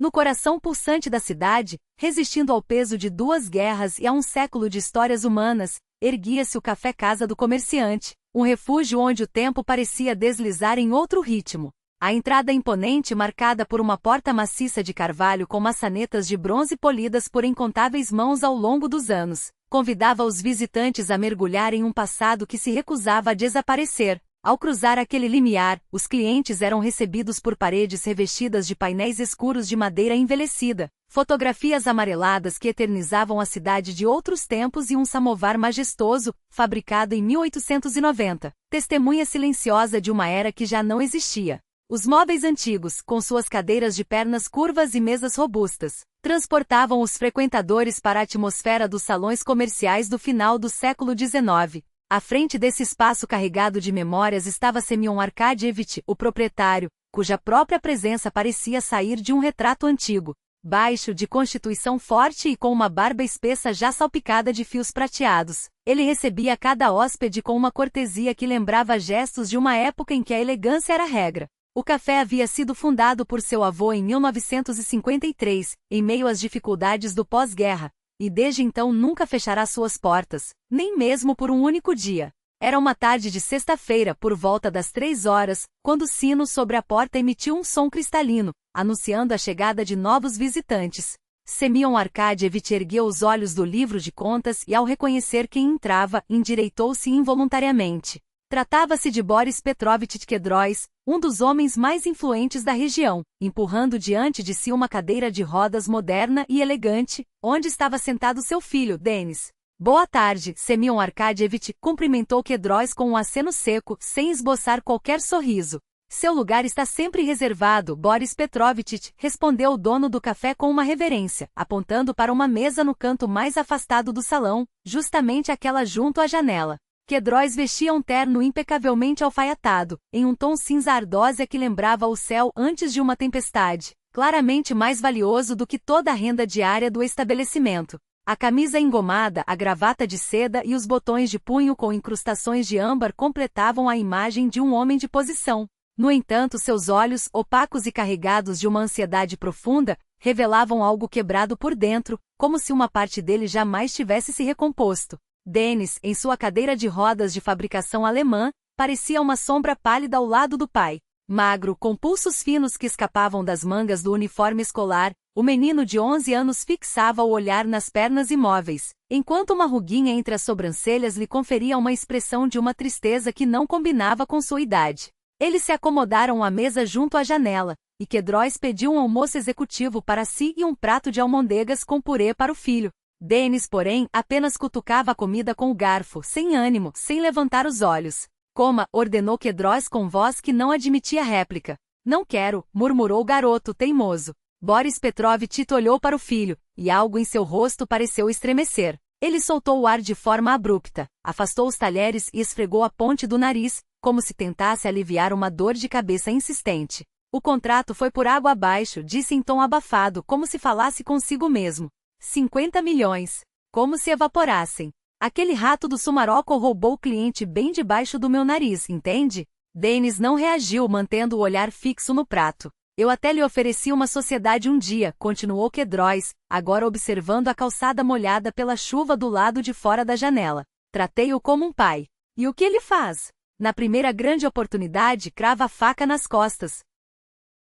No coração pulsante da cidade, resistindo ao peso de 2 guerras e a um século de histórias humanas, erguia-se o Café Casa do Comerciante, um refúgio onde o tempo parecia deslizar em outro ritmo. A entrada imponente marcada por uma porta maciça de carvalho com maçanetas de bronze polidas por incontáveis mãos ao longo dos anos, convidava os visitantes a mergulhar em um passado que se recusava a desaparecer. Ao cruzar aquele limiar, os clientes eram recebidos por paredes revestidas de painéis escuros de madeira envelhecida, fotografias amareladas que eternizavam a cidade de outros tempos e um samovar majestoso, fabricado em 1890, testemunha silenciosa de uma era que já não existia. Os móveis antigos, com suas cadeiras de pernas curvas e mesas robustas, transportavam os frequentadores para a atmosfera dos salões comerciais do final do século XIX. À frente desse espaço carregado de memórias estava Semyon Arkadyevitch, o proprietário, cuja própria presença parecia sair de um retrato antigo. Baixo, de constituição forte e com uma barba espessa já salpicada de fios prateados, ele recebia cada hóspede com uma cortesia que lembrava gestos de uma época em que a elegância era regra. O café havia sido fundado por seu avô em 1953, em meio às dificuldades do pós-guerra, e desde então nunca fechará suas portas, nem mesmo por um único dia. Era uma tarde de sexta-feira, por volta das 3 horas, quando o sino sobre a porta emitiu um som cristalino, anunciando a chegada de novos visitantes. Semyon Arkadyevitch ergueu os olhos do livro de contas e, ao reconhecer quem entrava, endireitou-se involuntariamente. Tratava-se de Boris Petrovich Kedrois, um dos homens mais influentes da região, empurrando diante de si uma cadeira de rodas moderna e elegante, onde estava sentado seu filho, Denis. Boa tarde, Semyon Arkadyevitch cumprimentou Kedrois com um aceno seco, sem esboçar qualquer sorriso. Seu lugar está sempre reservado, Boris Petrovich, respondeu o dono do café com uma reverência, apontando para uma mesa no canto mais afastado do salão, justamente aquela junto à janela. Kedrois vestia um terno impecavelmente alfaiatado, em um tom cinza ardósia que lembrava o céu antes de uma tempestade, claramente mais valioso do que toda a renda diária do estabelecimento. A camisa engomada, a gravata de seda e os botões de punho com incrustações de âmbar completavam a imagem de um homem de posição. No entanto, seus olhos, opacos e carregados de uma ansiedade profunda, revelavam algo quebrado por dentro, como se uma parte dele jamais tivesse se recomposto. Denis, em sua cadeira de rodas de fabricação alemã, parecia uma sombra pálida ao lado do pai. Magro, com pulsos finos que escapavam das mangas do uniforme escolar, o menino de 11 anos fixava o olhar nas pernas imóveis, enquanto uma ruguinha entre as sobrancelhas lhe conferia uma expressão de uma tristeza que não combinava com sua idade. Eles se acomodaram à mesa junto à janela, e Kedrois pediu um almoço executivo para si e um prato de almôndegas com purê para o filho. Denis, porém, apenas cutucava a comida com o garfo, sem ânimo, sem levantar os olhos. Coma, ordenou Kedrois com voz que não admitia réplica. Não quero, murmurou o garoto teimoso. Boris Petrovich olhou para o filho, e algo em seu rosto pareceu estremecer. Ele soltou o ar de forma abrupta, afastou os talheres e esfregou a ponte do nariz, como se tentasse aliviar uma dor de cabeça insistente. O contrato foi por água abaixo, disse em tom abafado, como se falasse consigo mesmo. 50 milhões. Como se evaporassem. Aquele rato do Sumarokov roubou o cliente bem debaixo do meu nariz, entende? Denis não reagiu, mantendo o olhar fixo no prato. Eu até lhe ofereci uma sociedade um dia, continuou Kedrois, agora observando a calçada molhada pela chuva do lado de fora da janela. Tratei-o como um pai. E o que ele faz? Na primeira grande oportunidade, crava a faca nas costas.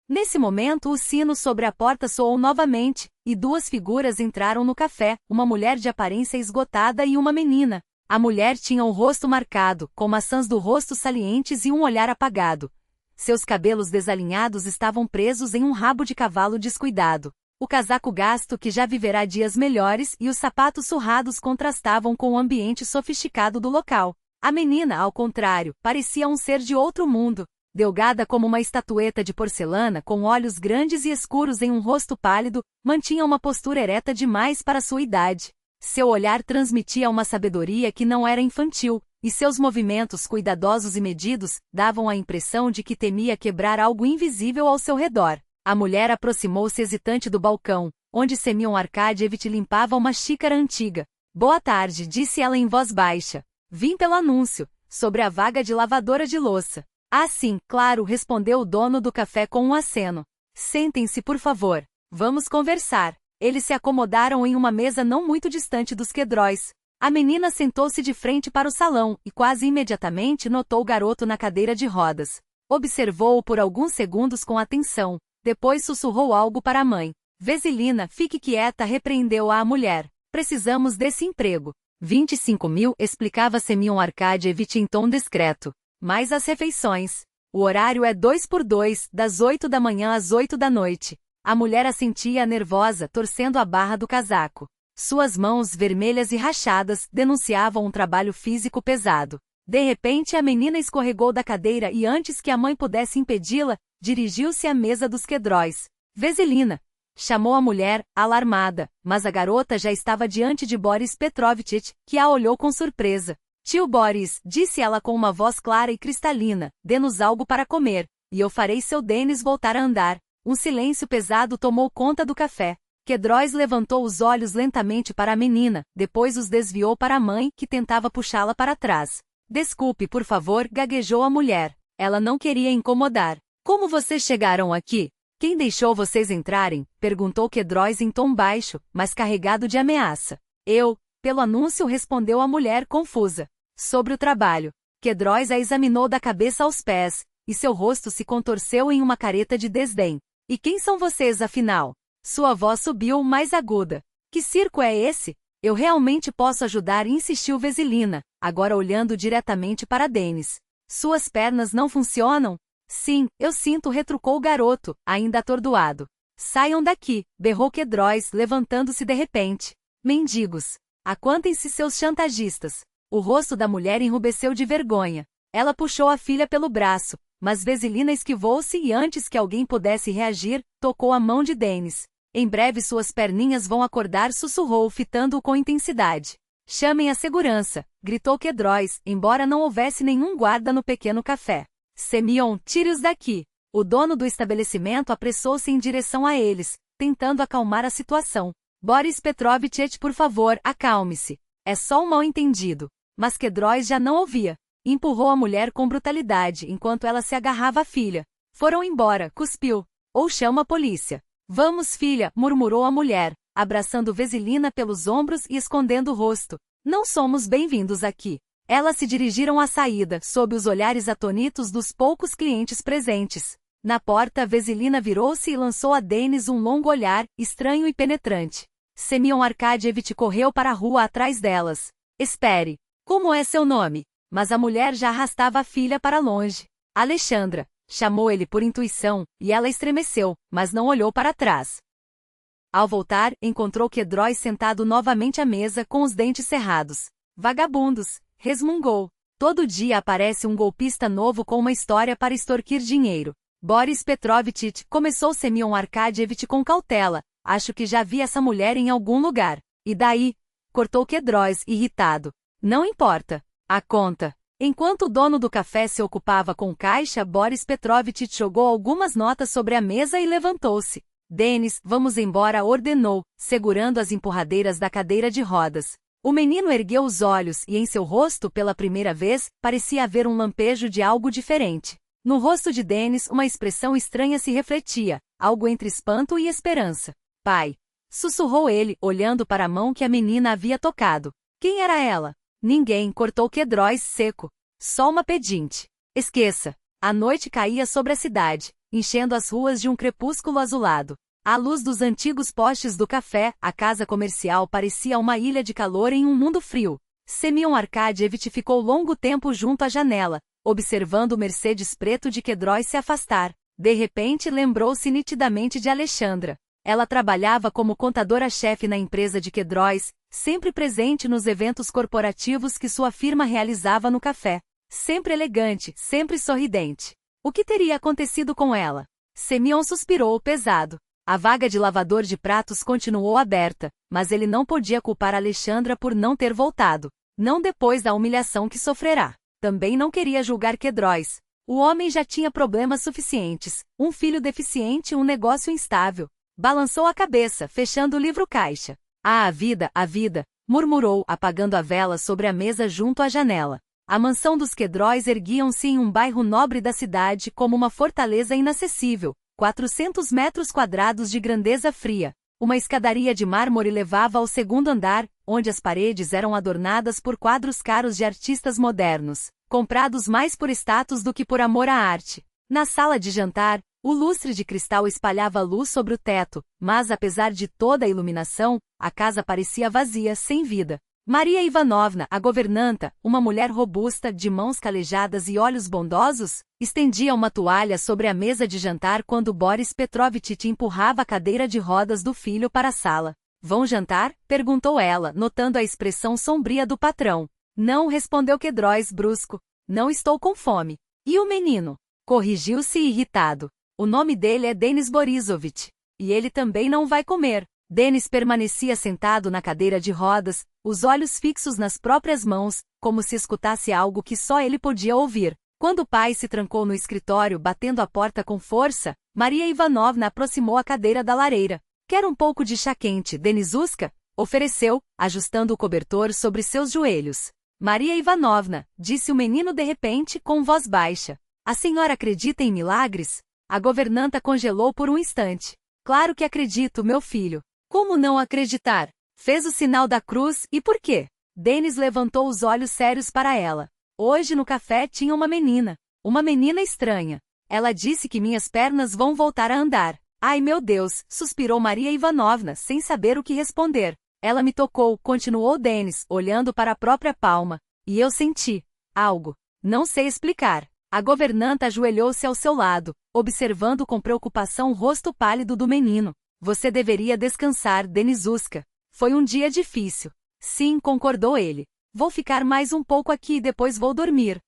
Nesse momento o sino sobre a porta soou novamente, e 2 figuras entraram no café, uma mulher de aparência esgotada e uma menina. A mulher tinha o rosto marcado, com maçãs do rosto salientes e um olhar apagado. Seus cabelos desalinhados estavam presos em um rabo de cavalo descuidado. O casaco gasto que já viverá dias melhores e os sapatos surrados contrastavam com o ambiente sofisticado do local. A menina, ao contrário, parecia um ser de outro mundo. Delgada como uma estatueta de porcelana, com olhos grandes e escuros em um rosto pálido, mantinha uma postura ereta demais para sua idade. Seu olhar transmitia uma sabedoria que não era infantil, e seus movimentos cuidadosos e medidos davam a impressão de que temia quebrar algo invisível ao seu redor. A mulher aproximou-se hesitante do balcão, onde Semyon Arkadyevitch limpava uma xícara antiga. Boa tarde, disse ela em voz baixa. Vim pelo anúncio, sobre a vaga de lavadora de louça. Ah, sim, claro, respondeu o dono do café com um aceno. Sentem-se, por favor. Vamos conversar. Eles se acomodaram em uma mesa não muito distante dos Kedroys. A menina sentou-se de frente para o salão e quase imediatamente notou o garoto na cadeira de rodas. Observou-o por alguns segundos com atenção. Depois sussurrou algo para a mãe. Veselina, fique quieta, repreendeu-a a mulher. Precisamos desse emprego. 25 mil, explicava Semyon Arkadyevich em tom discreto. Mais as refeições. O horário é 2 por 2, das 8 da manhã às 8 da noite. A mulher assentia nervosa, torcendo a barra do casaco. Suas mãos, vermelhas e rachadas, denunciavam um trabalho físico pesado. De repente a menina escorregou da cadeira e antes que a mãe pudesse impedi-la, dirigiu-se à mesa dos Kedroys. Veselina! Chamou a mulher, alarmada, mas a garota já estava diante de Boris Petrovitch, que a olhou com surpresa. Tio Boris, disse ela com uma voz clara e cristalina, dê-nos algo para comer, e eu farei seu Denis voltar a andar. Um silêncio pesado tomou conta do café. Kedroys levantou os olhos lentamente para a menina, depois os desviou para a mãe, que tentava puxá-la para trás. Desculpe, por favor, gaguejou a mulher. Ela não queria incomodar. Como vocês chegaram aqui? Quem deixou vocês entrarem? Perguntou Kedroys em tom baixo, mas carregado de ameaça. Eu, pelo anúncio, respondeu a mulher confusa. Sobre o trabalho. Kedroys a examinou da cabeça aos pés, e seu rosto se contorceu em uma careta de desdém. E quem são vocês, afinal? Sua voz subiu mais aguda. Que circo é esse? Eu realmente posso ajudar, insistiu Veselina, agora olhando diretamente para Denis. Suas pernas não funcionam? Sim, eu sinto, retrucou o garoto, ainda atordoado. Saiam daqui, berrou Kedroys, levantando-se de repente. Mendigos! Aquantem-se seus chantagistas. O rosto da mulher enrubesceu de vergonha. Ela puxou a filha pelo braço, mas Veselina esquivou-se e antes que alguém pudesse reagir, tocou a mão de Denis. Em breve suas perninhas vão acordar, sussurrou, fitando-o com intensidade. Chamem a segurança, gritou Kedroys, embora não houvesse nenhum guarda no pequeno café. Semyon, tire-os daqui. O dono do estabelecimento apressou-se em direção a eles, tentando acalmar a situação. Boris Petrovitch, por favor, acalme-se. É só um mal-entendido. Mas Kedroys já não ouvia. Empurrou a mulher com brutalidade enquanto ela se agarrava à filha. Foram embora, cuspiu. Ou chama a polícia. Vamos, filha, murmurou a mulher, abraçando Veselina pelos ombros e escondendo o rosto. Não somos bem-vindos aqui. Elas se dirigiram à saída, sob os olhares atônitos dos poucos clientes presentes. Na porta, Veselina virou-se e lançou a Denis um longo olhar, estranho e penetrante. Semyon Arkadyevich correu para a rua atrás delas. Espere. Como é seu nome? Mas a mulher já arrastava a filha para longe. Alexandra. Chamou ele por intuição, e ela estremeceu, mas não olhou para trás. Ao voltar, encontrou Kedroys sentado novamente à mesa com os dentes cerrados. Vagabundos, resmungou. Todo dia aparece um golpista novo com uma história para extorquir dinheiro. Boris Petrovitch, começou Semyon Arkadyevich com cautela. Acho que já vi essa mulher em algum lugar. E daí? Cortou Kedroys, irritado. Não importa. A conta. Enquanto o dono do café se ocupava com o caixa, Boris Petrovitch jogou algumas notas sobre a mesa e levantou-se. Denis, vamos embora, ordenou, segurando as empurradeiras da cadeira de rodas. O menino ergueu os olhos e em seu rosto, pela primeira vez, parecia haver um lampejo de algo diferente. No rosto de Denis, uma expressão estranha se refletia, algo entre espanto e esperança. Pai! Sussurrou ele, olhando para a mão que a menina havia tocado. Quem era ela? Ninguém, cortou Kedroys seco. Só uma pedinte. Esqueça. A noite caía sobre a cidade, enchendo as ruas de um crepúsculo azulado. À luz dos antigos postes do café, a casa comercial parecia uma ilha de calor em um mundo frio. Semyon Arkadyevich ficou longo tempo junto à janela, observando o Mercedes preto de Kedroys se afastar. De repente lembrou-se nitidamente de Alexandra. Ela trabalhava como contadora-chefe na empresa de Kedroys, sempre presente nos eventos corporativos que sua firma realizava no café. Sempre elegante, sempre sorridente. O que teria acontecido com ela? Semyon suspirou pesado. A vaga de lavador de pratos continuou aberta, mas ele não podia culpar Alexandra por não ter voltado. Não depois da humilhação que sofrerá. Também não queria julgar Kedroys. O homem já tinha problemas suficientes. Um filho deficiente e um negócio instável. Balançou a cabeça, fechando o livro-caixa. Ah, a vida, murmurou, apagando a vela sobre a mesa junto à janela. A mansão dos Kedroys erguiam-se em um bairro nobre da cidade como uma fortaleza inacessível, 400 metros quadrados de grandeza fria. Uma escadaria de mármore levava ao segundo andar, onde as paredes eram adornadas por quadros caros de artistas modernos, comprados mais por status do que por amor à arte. Na sala de jantar, o lustre de cristal espalhava luz sobre o teto, mas apesar de toda a iluminação, a casa parecia vazia, sem vida. Maria Ivanovna, a governanta, uma mulher robusta, de mãos calejadas e olhos bondosos, estendia uma toalha sobre a mesa de jantar quando Boris Petrovitch empurrava a cadeira de rodas do filho para a sala. "Vão jantar?" perguntou ela, notando a expressão sombria do patrão. "Não", respondeu Kedróis brusco. "Não estou com fome." "E o menino?" Corrigiu-se irritado. "O nome dele é Denis Borisovich. E ele também não vai comer." Denis permanecia sentado na cadeira de rodas, os olhos fixos nas próprias mãos, como se escutasse algo que só ele podia ouvir. Quando o pai se trancou no escritório batendo a porta com força, Maria Ivanovna aproximou a cadeira da lareira. "Quer um pouco de chá quente, Denisuska?" ofereceu, ajustando o cobertor sobre seus joelhos. "Maria Ivanovna", disse o menino de repente com voz baixa. "A senhora acredita em milagres?" A governanta congelou por um instante. "Claro que acredito, meu filho." "Como não acreditar?" Fez o sinal da cruz, e por quê? Denis levantou os olhos sérios para ela. "Hoje no café tinha uma menina. Uma menina estranha. Ela disse que minhas pernas vão voltar a andar." "Ai meu Deus", suspirou Maria Ivanovna, sem saber o que responder. "Ela me tocou", continuou Denis, olhando para a própria palma. "E eu senti algo. Não sei explicar." A governanta ajoelhou-se ao seu lado, observando com preocupação o rosto pálido do menino. "Você deveria descansar, Denisuska. Foi um dia difícil." "Sim", concordou ele. "Vou ficar mais um pouco aqui e depois vou dormir."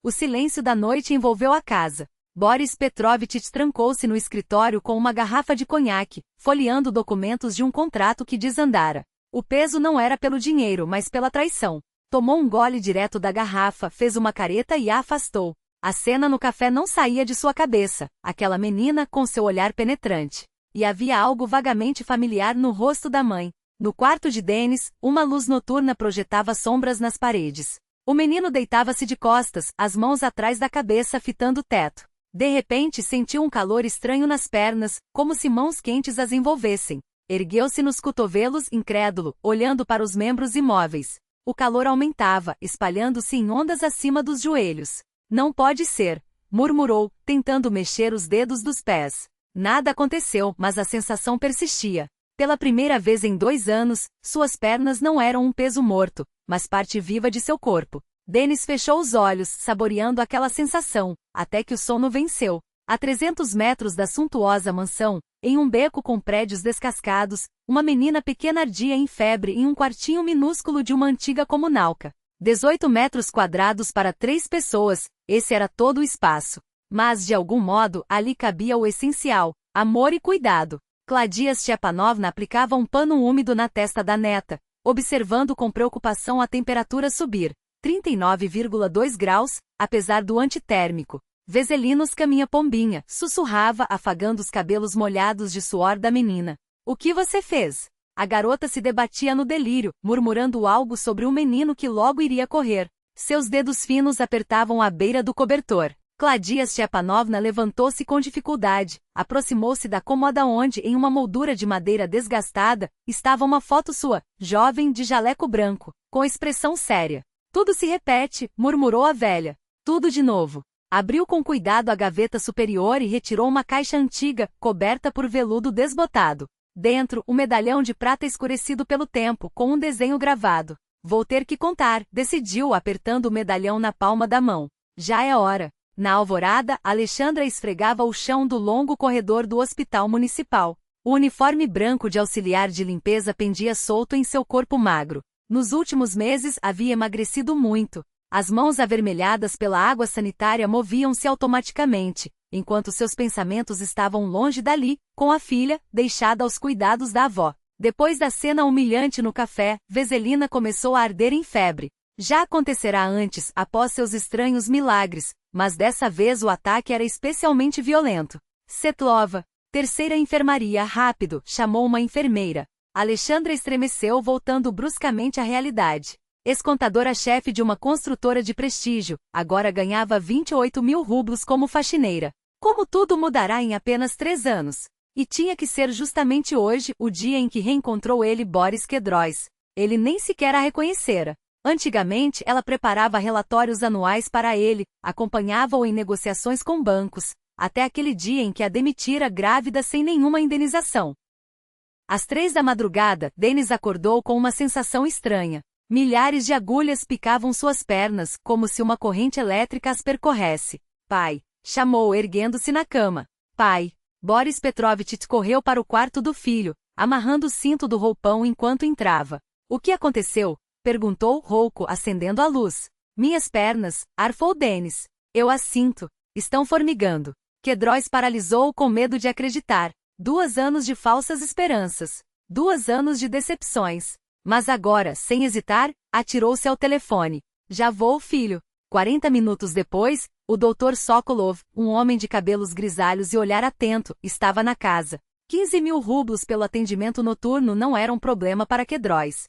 O silêncio da noite envolveu a casa. Boris Petrovitch trancou-se no escritório com uma garrafa de conhaque, folheando documentos de um contrato que desandara. O peso não era pelo dinheiro, mas pela traição. Tomou um gole direto da garrafa, fez uma careta e a afastou. A cena no café não saía de sua cabeça, aquela menina com seu olhar penetrante. E havia algo vagamente familiar no rosto da mãe. No quarto de Denis, uma luz noturna projetava sombras nas paredes. O menino deitava-se de costas, as mãos atrás da cabeça fitando o teto. De repente sentiu um calor estranho nas pernas, como se mãos quentes as envolvessem. Ergueu-se nos cotovelos, incrédulo, olhando para os membros imóveis. O calor aumentava, espalhando-se em ondas acima dos joelhos. "Não pode ser", murmurou, tentando mexer os dedos dos pés. Nada aconteceu, mas a sensação persistia. Pela primeira vez em 2 anos, suas pernas não eram um peso morto, mas parte viva de seu corpo. Denis fechou os olhos, saboreando aquela sensação, até que o sono venceu. A 300 metros da suntuosa mansão, em um beco com prédios descascados, uma menina pequena ardia em febre em um quartinho minúsculo de uma antiga comunalca. 18 metros quadrados para 3 pessoas, esse era todo o espaço. Mas, de algum modo, ali cabia o essencial: amor e cuidado. Cladia Stepanovna aplicava um pano úmido na testa da neta, observando com preocupação a temperatura subir. 39,2 graus, apesar do antitérmico. "Vezelinos minha pombinha", sussurrava, afagando os cabelos molhados de suor da menina. "O que você fez?" A garota se debatia no delírio, murmurando algo sobre um menino que logo iria correr. Seus dedos finos apertavam a beira do cobertor. Cladia Stepanovna levantou-se com dificuldade, aproximou-se da cômoda onde, em uma moldura de madeira desgastada, estava uma foto sua, jovem, de jaleco branco, com expressão séria. "Tudo se repete", murmurou a velha. "Tudo de novo." Abriu com cuidado a gaveta superior e retirou uma caixa antiga, coberta por veludo desbotado. Dentro, um medalhão de prata escurecido pelo tempo, com um desenho gravado. "Vou ter que contar", decidiu, apertando o medalhão na palma da mão. "Já é hora." Na alvorada, Alexandra esfregava o chão do longo corredor do hospital municipal. O uniforme branco de auxiliar de limpeza pendia solto em seu corpo magro. Nos últimos meses havia emagrecido muito. As mãos avermelhadas pela água sanitária moviam-se automaticamente, enquanto seus pensamentos estavam longe dali, com a filha, deixada aos cuidados da avó. Depois da cena humilhante no café, Veselina começou a arder em febre. Já acontecera antes, após seus estranhos milagres, mas dessa vez o ataque era especialmente violento. "Setlova, terceira enfermaria, rápido", chamou uma enfermeira. Alexandra estremeceu, voltando bruscamente à realidade. Ex-contadora-chefe de uma construtora de prestígio, agora ganhava 28 mil rublos como faxineira. Como tudo mudará em apenas 3 anos. E tinha que ser justamente hoje o dia em que reencontrou ele Boris Kedroys. Ele nem sequer a reconhecera. Antigamente, ela preparava relatórios anuais para ele, acompanhava-o em negociações com bancos, até aquele dia em que a demitira grávida sem nenhuma indenização. Às 3 da madrugada, Dennis acordou com uma sensação estranha. Milhares de agulhas picavam suas pernas, como se uma corrente elétrica as percorresse. Pai! Chamou, erguendo-se na cama. Pai! Boris Petrovich correu para o quarto do filho, amarrando o cinto do roupão enquanto entrava. O que aconteceu? Perguntou, rouco, acendendo a luz. Minhas pernas, arfou Dennis. Eu as sinto. Estão formigando. Kedroys paralisou com medo de acreditar. 2 anos de falsas esperanças. 2 anos de decepções. Mas agora, sem hesitar, atirou-se ao telefone. Já vou, filho. 40 minutos depois, o Dr. Sokolov, um homem de cabelos grisalhos e olhar atento, estava na casa. 15.000 rublos pelo atendimento noturno não era um problema para Kedroys.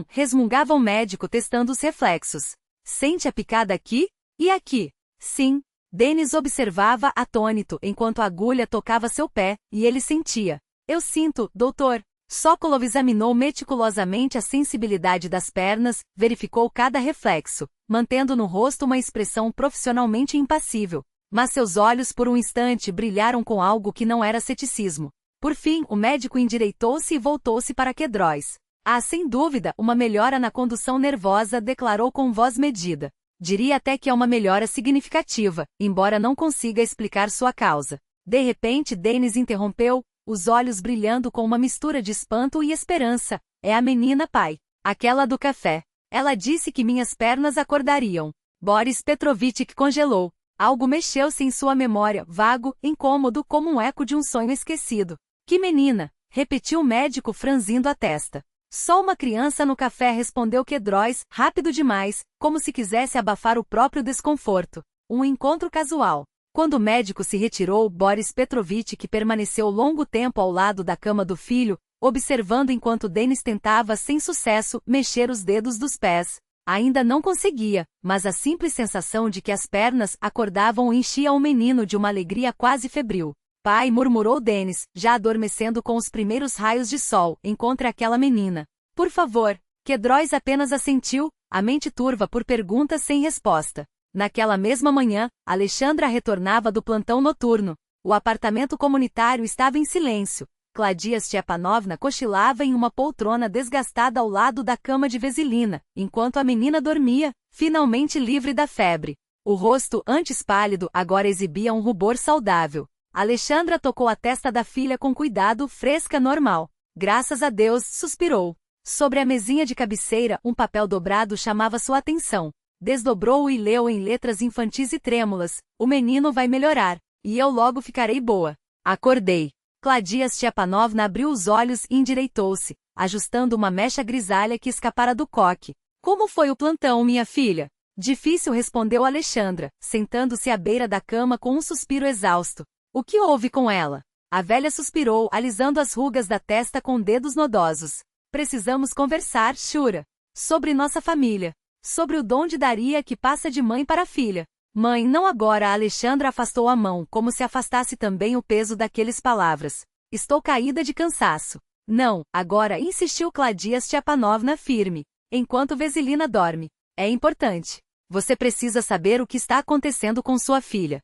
Resmungava o médico testando os reflexos. Sente a picada aqui? E aqui? Sim. Dennis observava atônito enquanto a agulha tocava seu pé, e ele sentia. Eu sinto, doutor. Sokolov examinou meticulosamente a sensibilidade das pernas, verificou cada reflexo, mantendo no rosto uma expressão profissionalmente impassível. Mas seus olhos por um instante brilharam com algo que não era ceticismo. Por fim, o médico endireitou-se e voltou-se para Kedroys. Há sem dúvida uma melhora na condução nervosa, declarou com voz medida. Diria até que é uma melhora significativa, embora não consiga explicar sua causa. De repente Dennis interrompeu, os olhos brilhando com uma mistura de espanto e esperança. É a menina, pai. Aquela do café. Ela disse que minhas pernas acordariam. Boris Petrovich congelou. Algo mexeu-se em sua memória, vago, incômodo, como um eco de um sonho esquecido. Que menina? Repetiu o médico franzindo a testa. Só uma criança no café, respondeu Kedroys, rápido demais, como se quisesse abafar o próprio desconforto. Um encontro casual. Quando o médico se retirou, Boris Petrovich, que permaneceu longo tempo ao lado da cama do filho, observando enquanto Dennis tentava, sem sucesso, mexer os dedos dos pés. Ainda não conseguia, mas a simples sensação de que as pernas acordavam enchia o menino de uma alegria quase febril. Pai, murmurou Dennis, já adormecendo com os primeiros raios de sol, encontre aquela menina. Por favor. Kedroys apenas assentiu, a mente turva por perguntas sem resposta. Naquela mesma manhã, Alexandra retornava do plantão noturno. O apartamento comunitário estava em silêncio. Claudia Stepanovna cochilava em uma poltrona desgastada ao lado da cama de Veselina, enquanto a menina dormia, finalmente livre da febre. O rosto, antes pálido, agora exibia um rubor saudável. Alexandra tocou a testa da filha com cuidado, fresca, normal. Graças a Deus, suspirou. Sobre a mesinha de cabeceira, um papel dobrado chamava sua atenção. Desdobrou-o e leu em letras infantis e trêmulas: o menino vai melhorar, e eu logo ficarei boa. Acordei. Claudia Stepanovna abriu os olhos e endireitou-se, ajustando uma mecha grisalha que escapara do coque. Como foi o plantão, minha filha? Difícil, respondeu Alexandra, sentando-se à beira da cama com um suspiro exausto. O que houve com ela? A velha suspirou, alisando as rugas da testa com dedos nodosos. Precisamos conversar, Shura. Sobre nossa família. Sobre o dom de Daria que passa de mãe para filha. Mãe, não agora. A Alexandra afastou a mão, como se afastasse também o peso daquelas palavras. Estou caída de cansaço. Não, agora, insistiu Claudia Stepanovna firme. Enquanto Veselina dorme. É importante. Você precisa saber o que está acontecendo com sua filha.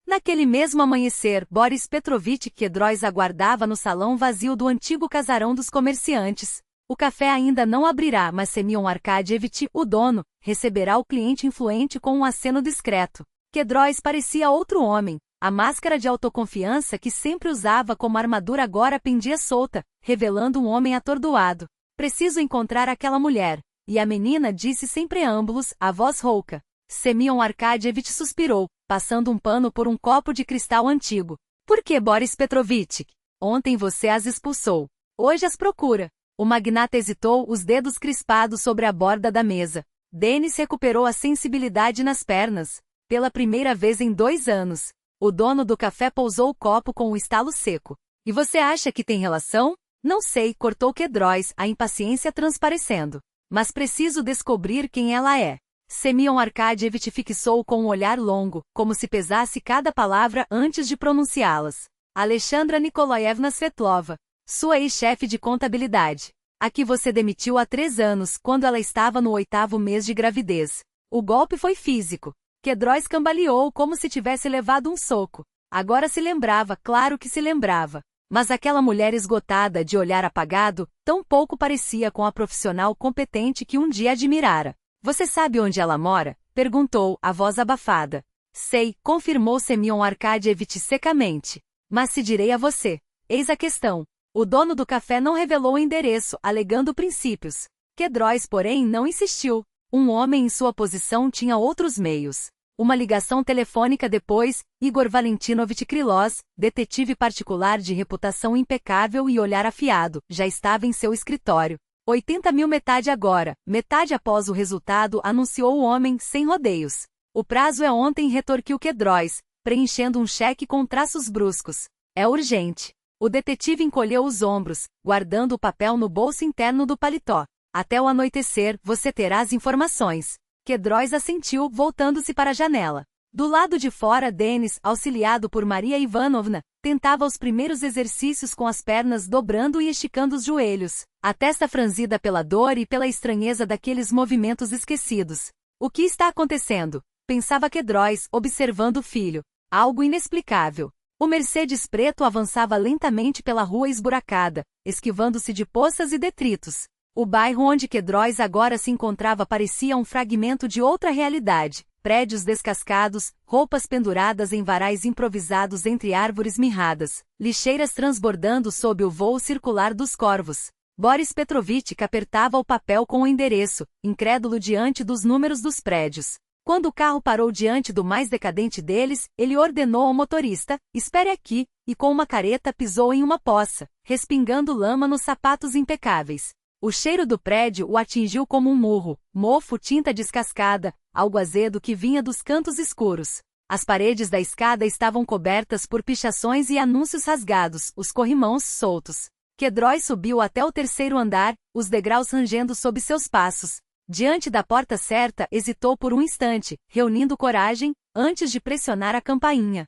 Naquele mesmo amanhecer, Boris Petrovich Kedroys aguardava no salão vazio do antigo casarão dos comerciantes. O café ainda não abrirá, mas Semyon Arkadyevich, o dono, receberá o cliente influente com um aceno discreto. Kedroys parecia outro homem. A máscara de autoconfiança que sempre usava como armadura agora pendia solta, revelando um homem atordoado. Preciso encontrar aquela mulher. E a menina disse sem preâmbulos, a voz rouca. Semyon Arkadyevich suspirou, passando um pano por um copo de cristal antigo. Por que, Boris Petrovich? Ontem você as expulsou. Hoje as procura. O magnata hesitou, os dedos crispados sobre a borda da mesa. Dennis recuperou a sensibilidade nas pernas. Pela primeira vez em 2 anos. O dono do café pousou o copo com um estalo seco. E você acha que tem relação? Não sei, cortou Kedroys, a impaciência transparecendo. Mas preciso descobrir quem ela é. Semyon Arkadievich fixou com um olhar longo, como se pesasse cada palavra antes de pronunciá-las. Alexandra Nikolaevna Svetlova, sua ex-chefe de contabilidade. A que você demitiu há 3 anos, quando ela estava no 8º mês de gravidez. O golpe foi físico. Kedrois cambaleou como se tivesse levado um soco. Agora se lembrava, claro que se lembrava. Mas aquela mulher esgotada de olhar apagado, tão pouco parecia com a profissional competente que um dia admirara. Você sabe onde ela mora? Perguntou, a voz abafada. Sei, confirmou Semyon Arkadievich secamente. Mas se direi a você. Eis a questão. O dono do café não revelou o endereço, alegando princípios. Kedrois, porém, não insistiu. Um homem em sua posição tinha outros meios. Uma ligação telefônica depois, Igor Valentinovich Krylov, detetive particular de reputação impecável e olhar afiado, já estava em seu escritório. 80 mil metade agora, metade após o resultado, anunciou o homem, sem rodeios. O prazo é ontem, retorquiu Kedrois, preenchendo um cheque com traços bruscos. É urgente. O detetive encolheu os ombros, guardando o papel no bolso interno do paletó. Até o anoitecer, você terá as informações. Kedrois assentiu, voltando-se para a janela. Do lado de fora, Denis, auxiliado por Maria Ivanovna, tentava os primeiros exercícios com as pernas dobrando e esticando os joelhos, a testa franzida pela dor e pela estranheza daqueles movimentos esquecidos. O que está acontecendo? Pensava Kedrois, observando o filho. Algo inexplicável. O Mercedes preto avançava lentamente pela rua esburacada, esquivando-se de poças e detritos. O bairro onde Kedrois agora se encontrava parecia um fragmento de outra realidade. Prédios descascados, roupas penduradas em varais improvisados entre árvores mirradas, lixeiras transbordando sob o voo circular dos corvos. Boris Petrovich apertava o papel com o endereço, incrédulo diante dos números dos prédios. Quando o carro parou diante do mais decadente deles, ele ordenou ao motorista, espere aqui, e com uma careta pisou em uma poça, respingando lama nos sapatos impecáveis. O cheiro do prédio o atingiu como um murro, mofo, tinta descascada, algo azedo que vinha dos cantos escuros. As paredes da escada estavam cobertas por pichações e anúncios rasgados, os corrimãos soltos. Kedrois subiu até o 3º andar, os degraus rangendo sob seus passos. Diante da porta certa, hesitou por um instante, reunindo coragem, antes de pressionar a campainha.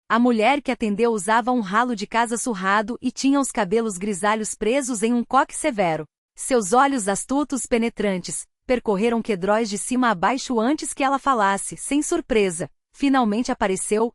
A mulher que atendeu usava um ralo de casa surrado e tinha os cabelos grisalhos presos em um coque severo. Seus olhos astutos penetrantes percorreram Kedrois de cima a baixo antes que ela falasse, sem surpresa. Finalmente apareceu,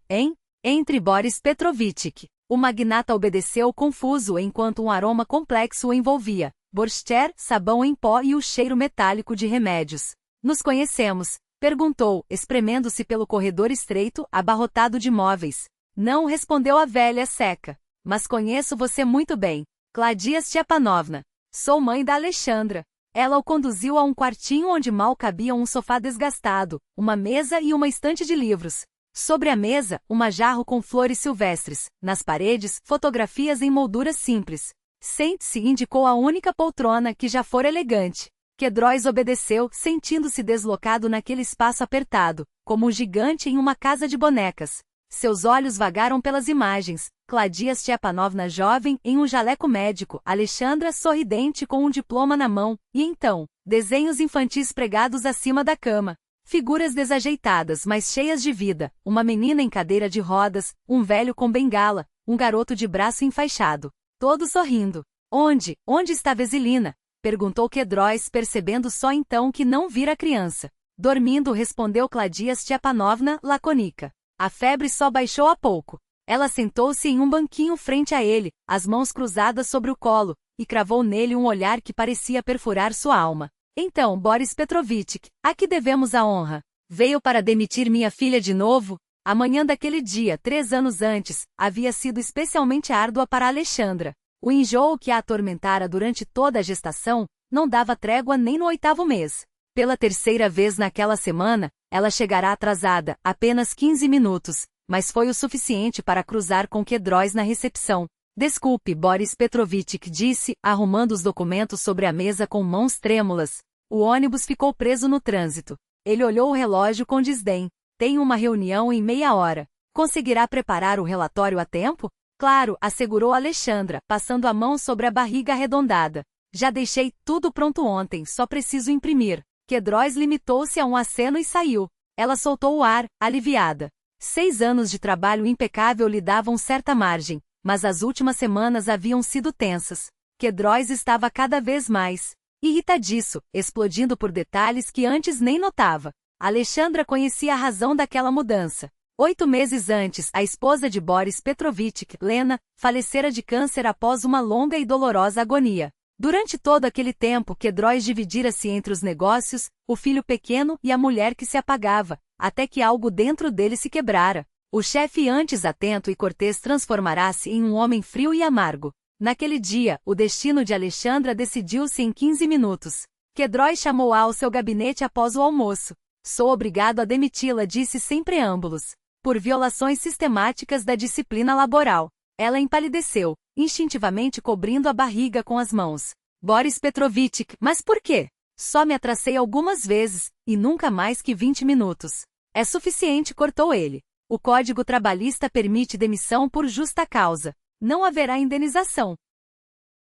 entre Boris Petrovich. O magnata obedeceu confuso enquanto um aroma complexo o envolvia. Borschter, sabão em pó e o cheiro metálico de remédios. Nos conhecemos? Perguntou, espremendo-se pelo corredor estreito, abarrotado de móveis. Não, respondeu a velha seca. Mas conheço você muito bem. Cladia Stepanovna. Sou mãe da Alexandra. Ela o conduziu a um quartinho onde mal cabia um sofá desgastado, uma mesa e uma estante de livros. Sobre a mesa, uma jarro com flores silvestres. Nas paredes, fotografias em molduras simples. Sente-se, indicou a única poltrona que já fora elegante. Kedrois obedeceu, sentindo-se deslocado naquele espaço apertado, como um gigante em uma casa de bonecas. Seus olhos vagaram pelas imagens. Cladia Stepanovna jovem, em um jaleco médico, Alexandra sorridente com um diploma na mão, e então, desenhos infantis pregados acima da cama. Figuras desajeitadas, mas cheias de vida, uma menina em cadeira de rodas, um velho com bengala, um garoto de braço enfaixado. Todos sorrindo. Onde está Veselina? Perguntou Kedrois, percebendo só então que não vira a criança. Dormindo, respondeu Cladia Stepanovna, lacônica. A febre só baixou há pouco. Ela sentou-se em um banquinho frente a ele, as mãos cruzadas sobre o colo, e cravou nele um olhar que parecia perfurar sua alma. Então, Boris Petrovich, a que devemos a honra? Veio para demitir minha filha de novo? A manhã daquele dia, 3 anos antes, havia sido especialmente árdua para Alexandra. O enjoo que a atormentara durante toda a gestação não dava trégua nem no 8º mês. Pela 3ª vez naquela semana, ela chegará atrasada, apenas 15 minutos, mas foi o suficiente para cruzar com Kedrois na recepção. Desculpe, Boris Petrovich disse, arrumando os documentos sobre a mesa com mãos trêmulas. O ônibus ficou preso no trânsito. Ele olhou o relógio com desdém. Tenho uma reunião em meia hora. Conseguirá preparar o relatório a tempo? Claro, assegurou Alexandra, passando a mão sobre a barriga arredondada. Já deixei tudo pronto ontem, só preciso imprimir. Quedróis limitou-se a um aceno e saiu. Ela soltou o ar, aliviada. 6 anos de trabalho impecável lhe davam certa margem, mas as últimas semanas haviam sido tensas. Quedróis estava cada vez mais irritadiço, explodindo por detalhes que antes nem notava. Alexandra conhecia a razão daquela mudança. 8 meses antes, a esposa de Boris Petrovich, Lena, falecera de câncer após uma longa e dolorosa agonia. Durante todo aquele tempo, Quedróis dividira-se entre os negócios, o filho pequeno e a mulher que se apagava, até que algo dentro dele se quebrara. O chefe antes atento e cortês transformará-se em um homem frio e amargo. Naquele dia, o destino de Alexandra decidiu-se em 15 minutos. Quedróis chamou-a ao seu gabinete após o almoço. Sou obrigado a demiti-la, disse sem preâmbulos. Por violações sistemáticas da disciplina laboral. Ela empalideceu, instintivamente cobrindo a barriga com as mãos. Boris Petrovich, mas por quê? Só me atrasei algumas vezes, e nunca mais que 20 minutos. É suficiente, cortou ele. O Código Trabalhista permite demissão por justa causa. Não haverá indenização.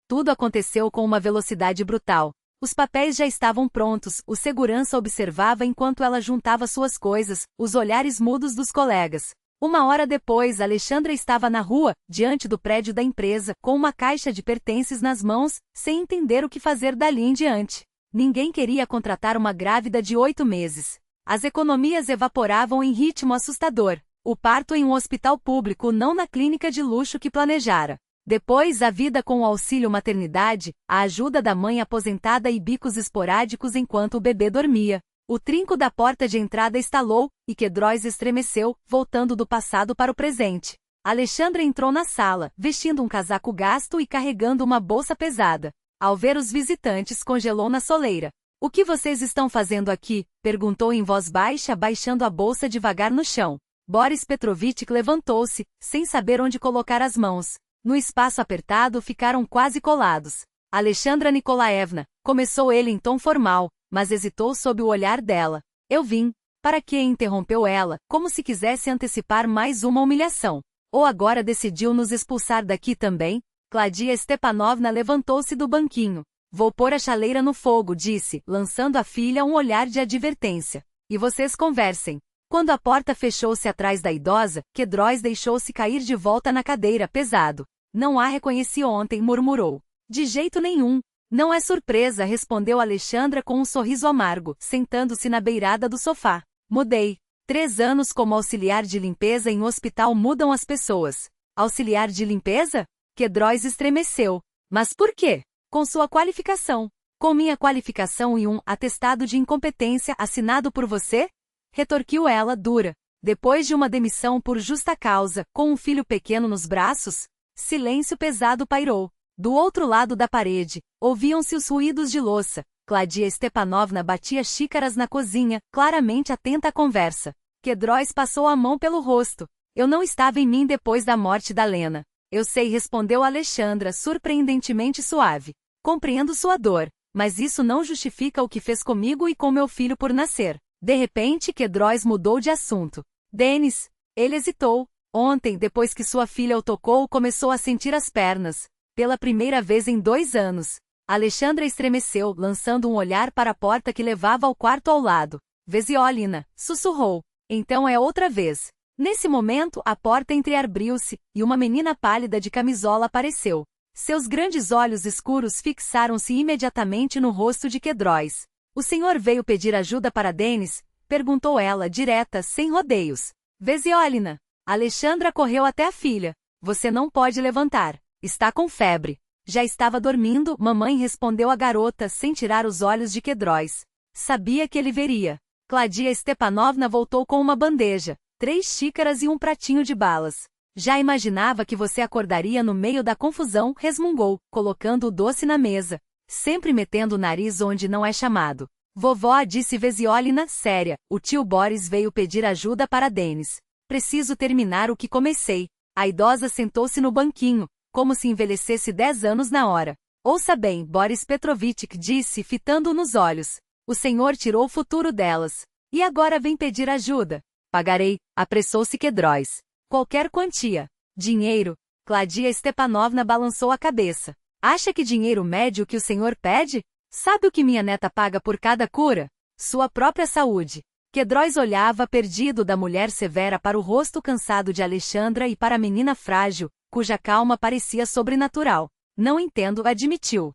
Tudo aconteceu com uma velocidade brutal. Os papéis já estavam prontos, o segurança observava enquanto ela juntava suas coisas, os olhares mudos dos colegas. 1 hora depois, Alexandra estava na rua, diante do prédio da empresa, com uma caixa de pertences nas mãos, sem entender o que fazer dali em diante. Ninguém queria contratar uma grávida de 8 meses. As economias evaporavam em ritmo assustador. O parto em um hospital público, não na clínica de luxo que planejara. Depois, a vida com o auxílio maternidade, a ajuda da mãe aposentada e bicos esporádicos enquanto o bebê dormia. O trinco da porta de entrada estalou, e Quedróis estremeceu, voltando do passado para o presente. Alexandra entrou na sala, vestindo um casaco gasto e carregando uma bolsa pesada. Ao ver os visitantes, congelou na soleira. O que vocês estão fazendo aqui? Perguntou em voz baixa, baixando a bolsa devagar no chão. Boris Petrovich levantou-se, sem saber onde colocar as mãos. No espaço apertado ficaram quase colados. Alexandra Nikolaevna, começou ele em tom formal, mas hesitou sob o olhar dela. Eu vim. Para que? Interrompeu ela, como se quisesse antecipar mais uma humilhação. Ou agora decidiu nos expulsar daqui também? Claudia Stepanovna levantou-se do banquinho. Vou pôr a chaleira no fogo, disse, lançando à filha um olhar de advertência. E vocês conversem. Quando a porta fechou-se atrás da idosa, Quedróis deixou-se cair de volta na cadeira, pesado. Não a reconheci ontem, murmurou. De jeito nenhum. Não é surpresa, respondeu Alexandra com um sorriso amargo, sentando-se na beirada do sofá. Mudei. 3 anos como auxiliar de limpeza em um hospital mudam as pessoas. Auxiliar de limpeza? Quedróis estremeceu. Mas por quê? Com sua qualificação. Com minha qualificação e um atestado de incompetência assinado por você? Retorquiu ela, dura. Depois de uma demissão por justa causa, com um filho pequeno nos braços? Silêncio pesado pairou. Do outro lado da parede, ouviam-se os ruídos de louça. Claudia Stepanovna batia xícaras na cozinha, claramente atenta à conversa. Quedróis passou a mão pelo rosto. Eu não estava em mim depois da morte da Lena. Eu sei, respondeu Alexandra, surpreendentemente suave. Compreendo sua dor, mas isso não justifica o que fez comigo e com meu filho por nascer. De repente, Quedróis mudou de assunto. Denis. Ele hesitou. Ontem, depois que sua filha o tocou, começou a sentir as pernas. Pela primeira vez em 2 anos. Alexandra estremeceu, lançando um olhar para a porta que levava ao quarto ao lado. Vesiolina, sussurrou. Então é outra vez. Nesse momento, a porta entreabriu-se, e uma menina pálida de camisola apareceu. Seus grandes olhos escuros fixaram-se imediatamente no rosto de Quedróis. O senhor veio pedir ajuda para Denis? Perguntou ela, direta, sem rodeios. Vesiolina. Alexandra correu até a filha. Você não pode levantar. Está com febre. Já estava dormindo, mamãe, respondeu a garota, sem tirar os olhos de Quedróis. Sabia que ele veria. Claudia Stepanovna voltou com uma bandeja, 3 xícaras e um pratinho de balas. Já imaginava que você acordaria no meio da confusão, resmungou, colocando o doce na mesa. Sempre metendo o nariz onde não é chamado. Vovó, disse Vesiolina, séria, o tio Boris veio pedir ajuda para Denis. Preciso terminar o que comecei. A idosa sentou-se no banquinho, como se envelhecesse 10 anos na hora. Ouça bem, Boris Petrovich disse, fitando-o nos olhos. O senhor tirou o futuro delas. E agora vem pedir ajuda. Pagarei, apressou-se Quedróis. Qualquer quantia. Dinheiro? Claudia Stepanovna balançou a cabeça. Acha que dinheiro mede o que o senhor pede? Sabe o que minha neta paga por cada cura? sua própria saúde. Quedróis olhava perdido da mulher severa para o rosto cansado de Alexandra e para a menina frágil, cuja calma parecia sobrenatural. Não entendo, admitiu.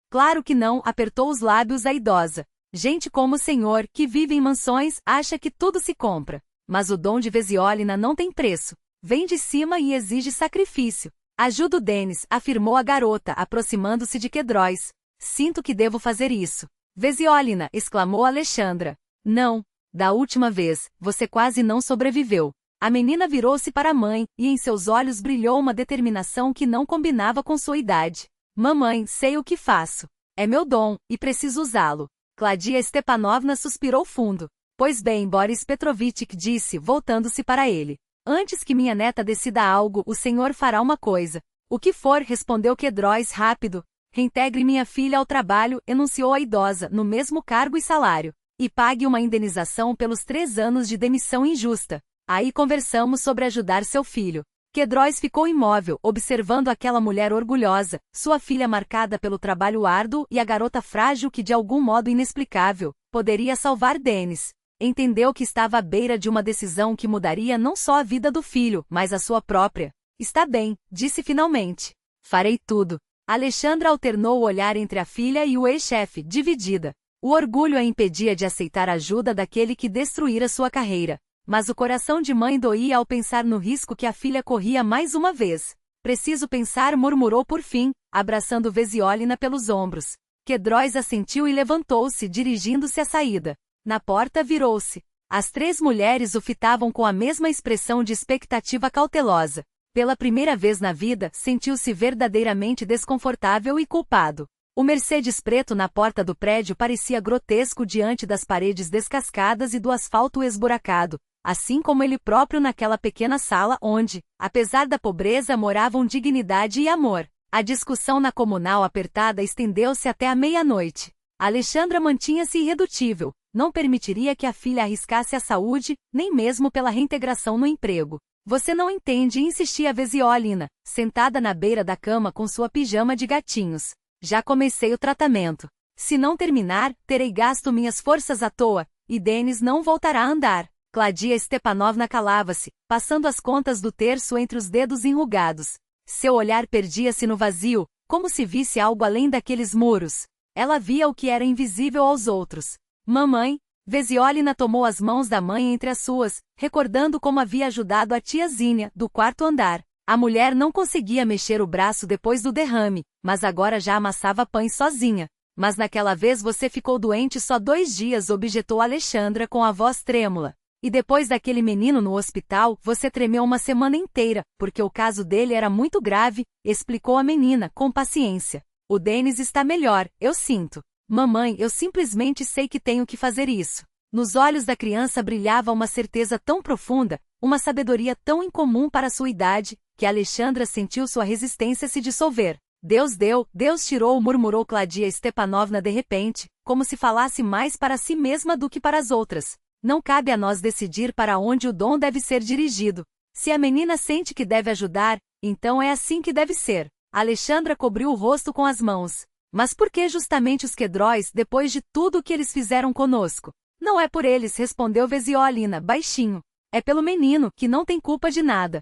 Claro que não, apertou os lábios a idosa. Gente como o senhor, que vive em mansões, acha que tudo se compra. Mas o dom de Vesiólina não tem preço. Vem de cima e exige sacrifício. Ajuda o Denis, afirmou a garota, aproximando-se de Quedróis. Sinto que devo fazer isso. Vesiólina, exclamou Alexandra. Não. Da última vez, você quase não sobreviveu. A menina virou-se para a mãe, e em seus olhos brilhou uma determinação que não combinava com sua idade. Mamãe, sei o que faço. É meu dom, e preciso usá-lo. Claudia Stepanovna suspirou fundo. Pois bem, Boris Petrovitch disse, voltando-se para ele. Antes que minha neta decida algo, o senhor fará uma coisa. O que for, respondeu Quedróis rápido. Reintegre minha filha ao trabalho, enunciou a idosa, no mesmo cargo e salário. E pague uma indenização pelos 3 anos de demissão injusta. Aí conversamos sobre ajudar seu filho. Quedróis ficou imóvel, observando aquela mulher orgulhosa, sua filha marcada pelo trabalho árduo e a garota frágil que de algum modo inexplicável, poderia salvar Denis. Entendeu que estava à beira de uma decisão que mudaria não só a vida do filho, mas a sua própria. Está bem, disse finalmente. Farei tudo. Alexandra alternou o olhar entre a filha e o ex-chefe, dividida. O orgulho a impedia de aceitar a ajuda daquele que destruíra sua carreira. Mas o coração de mãe doía ao pensar no risco que a filha corria mais uma vez. Preciso pensar, murmurou por fim, abraçando Vesiólina pelos ombros. Quedróis assentiu e levantou-se, dirigindo-se à saída. Na porta virou-se. As 3 mulheres o fitavam com a mesma expressão de expectativa cautelosa. Pela primeira vez na vida, sentiu-se verdadeiramente desconfortável e culpado. O Mercedes preto na porta do prédio parecia grotesco diante das paredes descascadas e do asfalto esburacado, assim como ele próprio naquela pequena sala onde, apesar da pobreza, moravam dignidade e amor. A discussão na comunal apertada estendeu-se até a meia-noite. Alexandra mantinha-se irredutível, não permitiria que a filha arriscasse a saúde, nem mesmo pela reintegração no emprego. Você não entende, insistia Vesiólina, sentada na beira da cama com sua pijama de gatinhos. Já comecei o tratamento. Se não terminar, terei gasto minhas forças à toa, e Denis não voltará a andar. Claudia Stepanovna calava-se, passando as contas do terço entre os dedos enrugados. Seu olhar perdia-se no vazio, como se visse algo além daqueles muros. Ela via o que era invisível aos outros. Mamãe, Vesiólina tomou as mãos da mãe entre as suas, recordando como havia ajudado a tiazinha, do 4º andar. A mulher não conseguia mexer o braço depois do derrame, mas agora já amassava pães sozinha. Mas naquela vez você ficou doente só 2 dias, objetou Alexandra com a voz trêmula. E depois daquele menino no hospital, você tremeu uma semana inteira, porque o caso dele era muito grave, explicou a menina, com paciência. O Denis está melhor, eu sinto. Mamãe, eu simplesmente sei que tenho que fazer isso. Nos olhos da criança brilhava uma certeza tão profunda, uma sabedoria tão incomum para sua idade, que Alexandra sentiu sua resistência se dissolver. Deus deu, Deus tirou, murmurou Claudia Stepanovna de repente, como se falasse mais para si mesma do que para as outras. Não cabe a nós decidir para onde o dom deve ser dirigido. Se a menina sente que deve ajudar, então é assim que deve ser. Alexandra cobriu o rosto com as mãos. Mas por que justamente os Quedróis, depois de tudo o que eles fizeram conosco? Não é por eles, respondeu Vesiólina, baixinho. É pelo menino, que não tem culpa de nada.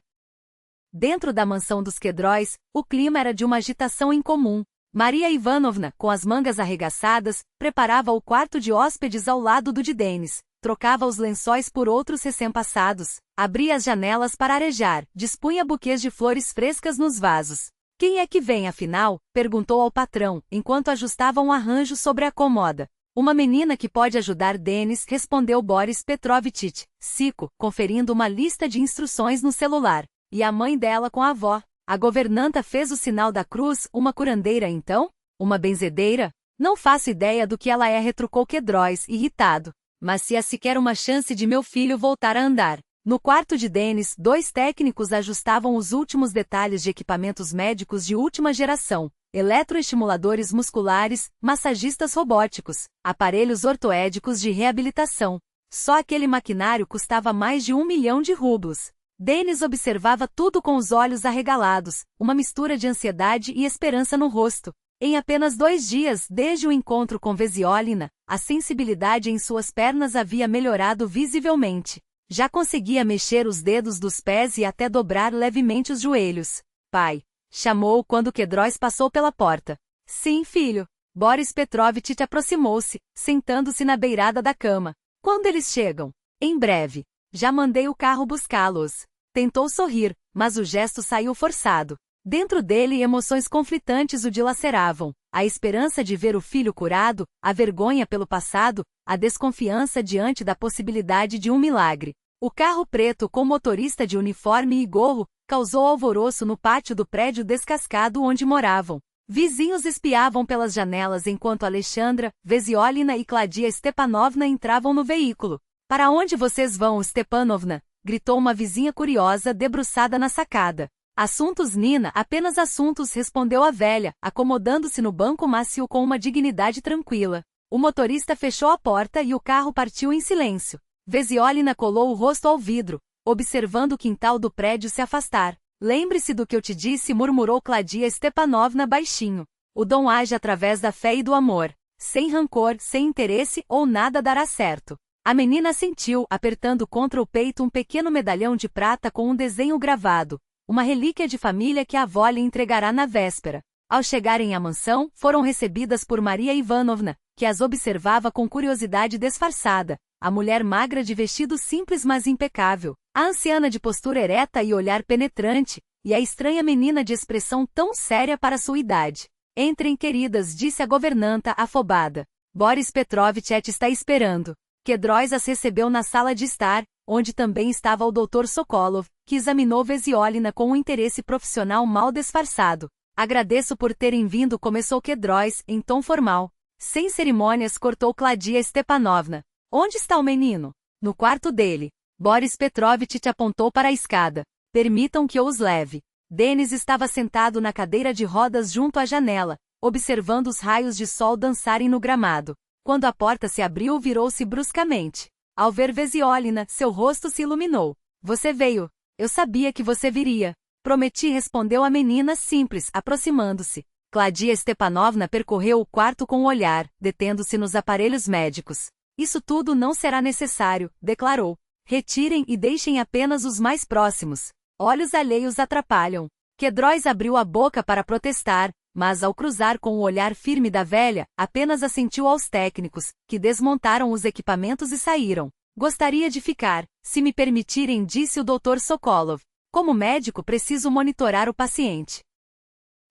Dentro da mansão dos Quedróis, o clima era de uma agitação incomum. Maria Ivanovna, com as mangas arregaçadas, preparava o quarto de hóspedes ao lado do de Denis, trocava os lençóis por outros recém-passados, abria as janelas para arejar, dispunha buquês de flores frescas nos vasos. Quem é que vem, afinal? Perguntou ao patrão, enquanto ajustava um arranjo sobre a cômoda. Uma menina que pode ajudar Denis, respondeu Boris Petrovitch, Cico, conferindo uma lista de instruções no celular. E a mãe dela com a avó. A governanta fez o sinal da cruz, uma curandeira então? Uma benzedeira? Não faço ideia do que ela é, retrucou Quedróis, irritado. Mas se há sequer uma chance de meu filho voltar a andar. No quarto de Denis, 2 técnicos ajustavam os últimos detalhes de equipamentos médicos de última geração. Eletroestimuladores musculares, massagistas robóticos, aparelhos ortoédicos de reabilitação. Só aquele maquinário custava mais de 1 milhão de rublos. Denis observava tudo com os olhos arregalados, uma mistura de ansiedade e esperança no rosto. Em apenas 2 dias desde o encontro com Vesiolina, a sensibilidade em suas pernas havia melhorado visivelmente. Já conseguia mexer os dedos dos pés e até dobrar levemente os joelhos. Pai, chamou quando Quedróis passou pela porta. Sim, filho. Boris Petrovitch aproximou-se, sentando-se na beirada da cama. Quando eles chegam? Em breve. Já mandei o carro buscá-los. Tentou sorrir, mas o gesto saiu forçado. Dentro dele emoções conflitantes o dilaceravam. A esperança de ver o filho curado, a vergonha pelo passado, a desconfiança diante da possibilidade de um milagre. O carro preto com motorista de uniforme e gorro causou alvoroço no pátio do prédio descascado onde moravam. Vizinhos espiavam pelas janelas enquanto Alexandra, Vesiolina e Claudia Stepanovna entravam no veículo. Para onde vocês vão, Stepanovna? Gritou uma vizinha curiosa debruçada na sacada. Assuntos, Nina, apenas assuntos, respondeu a velha, acomodando-se no banco macio com uma dignidade tranquila. O motorista fechou a porta e o carro partiu em silêncio. Vesiolina colou o rosto ao vidro, observando o quintal do prédio se afastar. Lembre-se do que eu te disse, murmurou Claudia Stepanovna baixinho. O dom age através da fé e do amor. Sem rancor, sem interesse ou nada dará certo. A menina assentiu, apertando contra o peito um pequeno medalhão de prata com um desenho gravado. Uma relíquia de família que a avó lhe entregará na véspera. Ao chegarem à mansão, foram recebidas por Maria Ivanovna, que as observava com curiosidade disfarçada, a mulher magra de vestido simples mas impecável, a anciana de postura ereta e olhar penetrante, e a estranha menina de expressão tão séria para sua idade. Entrem, queridas, disse a governanta afobada. Boris Petrovitch está esperando. Quedróis as recebeu na sala de estar, onde também estava o Dr. Sokolov, que examinou Vesiolina com um interesse profissional mal disfarçado. Agradeço por terem vindo, começou Quedróis, em tom formal. Sem cerimônias, cortou Claudia Stepanovna. Onde está o menino? No quarto dele. Boris Petrovitch apontou para a escada. Permitam que eu os leve. Denis estava sentado na cadeira de rodas junto à janela, observando os raios de sol dançarem no gramado. Quando a porta se abriu, virou-se bruscamente. Ao ver Vesiolina, seu rosto se iluminou. Você veio. Eu sabia que você viria. Prometi, respondeu a menina simples, aproximando-se. Claudia Stepanovna percorreu o quarto com o olhar, detendo-se nos aparelhos médicos. Isso tudo não será necessário, declarou. Retirem e deixem apenas os mais próximos. Olhos alheios atrapalham. Quedróis abriu a boca para protestar, mas ao cruzar com o olhar firme da velha, apenas assentiu aos técnicos, que desmontaram os equipamentos e saíram. Gostaria de ficar, se me permitirem, disse o Dr. Sokolov. Como médico, preciso monitorar o paciente.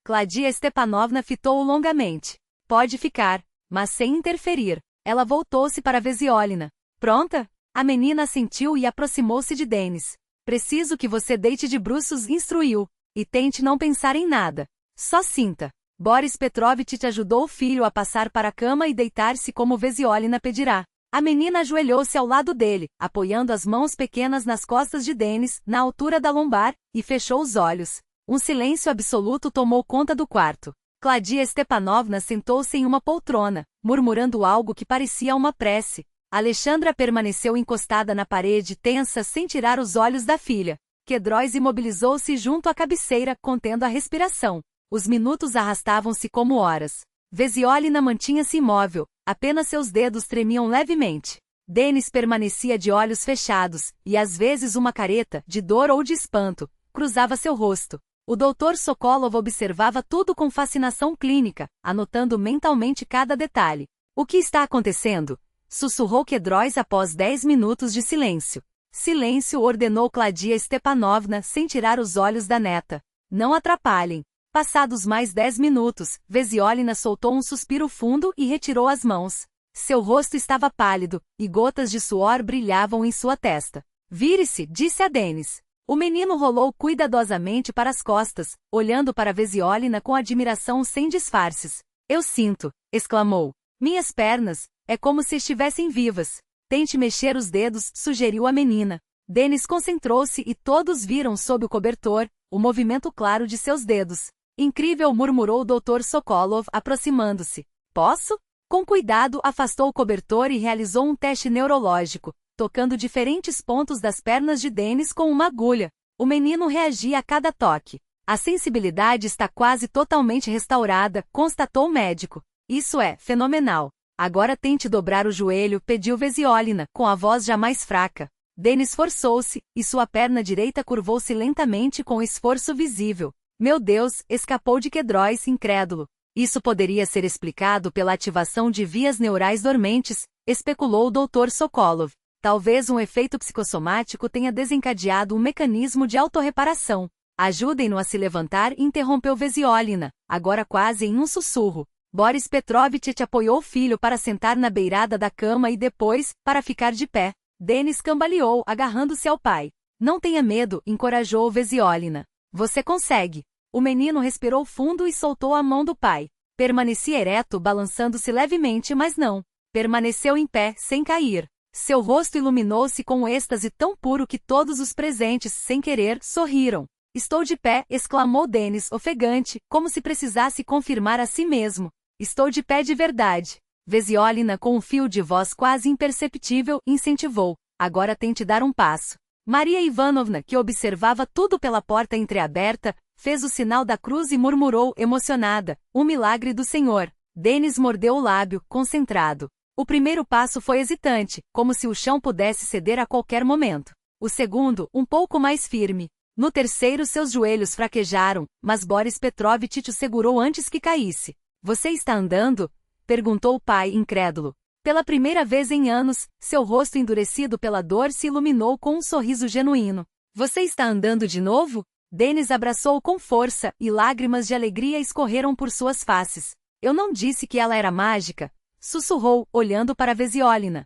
Claudia Stepanovna fitou-o longamente. Pode ficar, mas sem interferir. Ela voltou-se para Vesiolina. Pronta? A menina assentiu e aproximou-se de Denis. Preciso que você deite de bruços, instruiu, e tente não pensar em nada. Só sinta. Boris Petrovitch ajudou o filho a passar para a cama e deitar-se como Vesiolina pedirá. A menina ajoelhou-se ao lado dele, apoiando as mãos pequenas nas costas de Denis, na altura da lombar, e fechou os olhos. Um silêncio absoluto tomou conta do quarto. Claudia Stepanovna sentou-se em uma poltrona, murmurando algo que parecia uma prece. Alexandra permaneceu encostada na parede, tensa, sem tirar os olhos da filha. Quedróis imobilizou-se junto à cabeceira, contendo a respiração. Os minutos arrastavam-se como horas. Vesiolina mantinha-se imóvel, apenas seus dedos tremiam levemente. Denis permanecia de olhos fechados, e às vezes uma careta, de dor ou de espanto, cruzava seu rosto. O Dr. Sokolov observava tudo com fascinação clínica, anotando mentalmente cada detalhe. O que está acontecendo? Sussurrou Quedróis após 10 minutos de silêncio. Silêncio, ordenou Claudia Stepanovna sem tirar os olhos da neta. Não atrapalhem. Passados mais 10 minutos, Vesiolina soltou um suspiro fundo e retirou as mãos. Seu rosto estava pálido, e gotas de suor brilhavam em sua testa. Vire-se, disse a Denis. O menino rolou cuidadosamente para as costas, olhando para Vesiolina com admiração sem disfarces. Eu sinto, exclamou. Minhas pernas, é como se estivessem vivas. Tente mexer os dedos, sugeriu a menina. Denis concentrou-se e todos viram sob o cobertor o movimento claro de seus dedos. Incrível, murmurou o Dr. Sokolov, aproximando-se. Posso? Com cuidado, afastou o cobertor e realizou um teste neurológico, tocando diferentes pontos das pernas de Denis com uma agulha. O menino reagia a cada toque. A sensibilidade está quase totalmente restaurada, constatou o médico. Isso é fenomenal. Agora tente dobrar o joelho, pediu Vesiolina, com a voz já mais fraca. Dennis forçou-se, e sua perna direita curvou-se lentamente com esforço visível. Meu Deus, escapou de Kedrois, incrédulo. Isso poderia ser explicado pela ativação de vias neurais dormentes, especulou o Dr. Sokolov. Talvez um efeito psicossomático tenha desencadeado um mecanismo de autorreparação. Ajudem-no a se levantar, interrompeu Vesiolina, agora quase em um sussurro. Boris Petrovich apoiou o filho para sentar na beirada da cama e depois, para ficar de pé. Dennis cambaleou, agarrando-se ao pai. Não tenha medo, encorajou Vesiolina. Você consegue. O menino respirou fundo e soltou a mão do pai. Permanecia ereto, balançando-se levemente, mas não. Permaneceu em pé, sem cair. Seu rosto iluminou-se com um êxtase tão puro que todos os presentes, sem querer, sorriram. Estou de pé, exclamou Dennis, ofegante, como se precisasse confirmar a si mesmo. Estou de pé de verdade. Vesiolina, com um fio de voz quase imperceptível, incentivou. Agora tente dar um passo. Maria Ivanovna, que observava tudo pela porta entreaberta, fez o sinal da cruz e murmurou, emocionada, um milagre do Senhor. Dennis mordeu o lábio, concentrado. O primeiro passo foi hesitante, como se o chão pudesse ceder a qualquer momento. O segundo, um pouco mais firme. No terceiro, seus joelhos fraquejaram, mas Boris Petrovich o segurou antes que caísse. Você está andando? Perguntou o pai, incrédulo. Pela primeira vez em anos, seu rosto endurecido pela dor se iluminou com um sorriso genuíno. Você está andando de novo? Dennis abraçou-o com força, e lágrimas de alegria escorreram por suas faces. Eu não disse que ela era mágica, sussurrou, olhando para Vesiolina.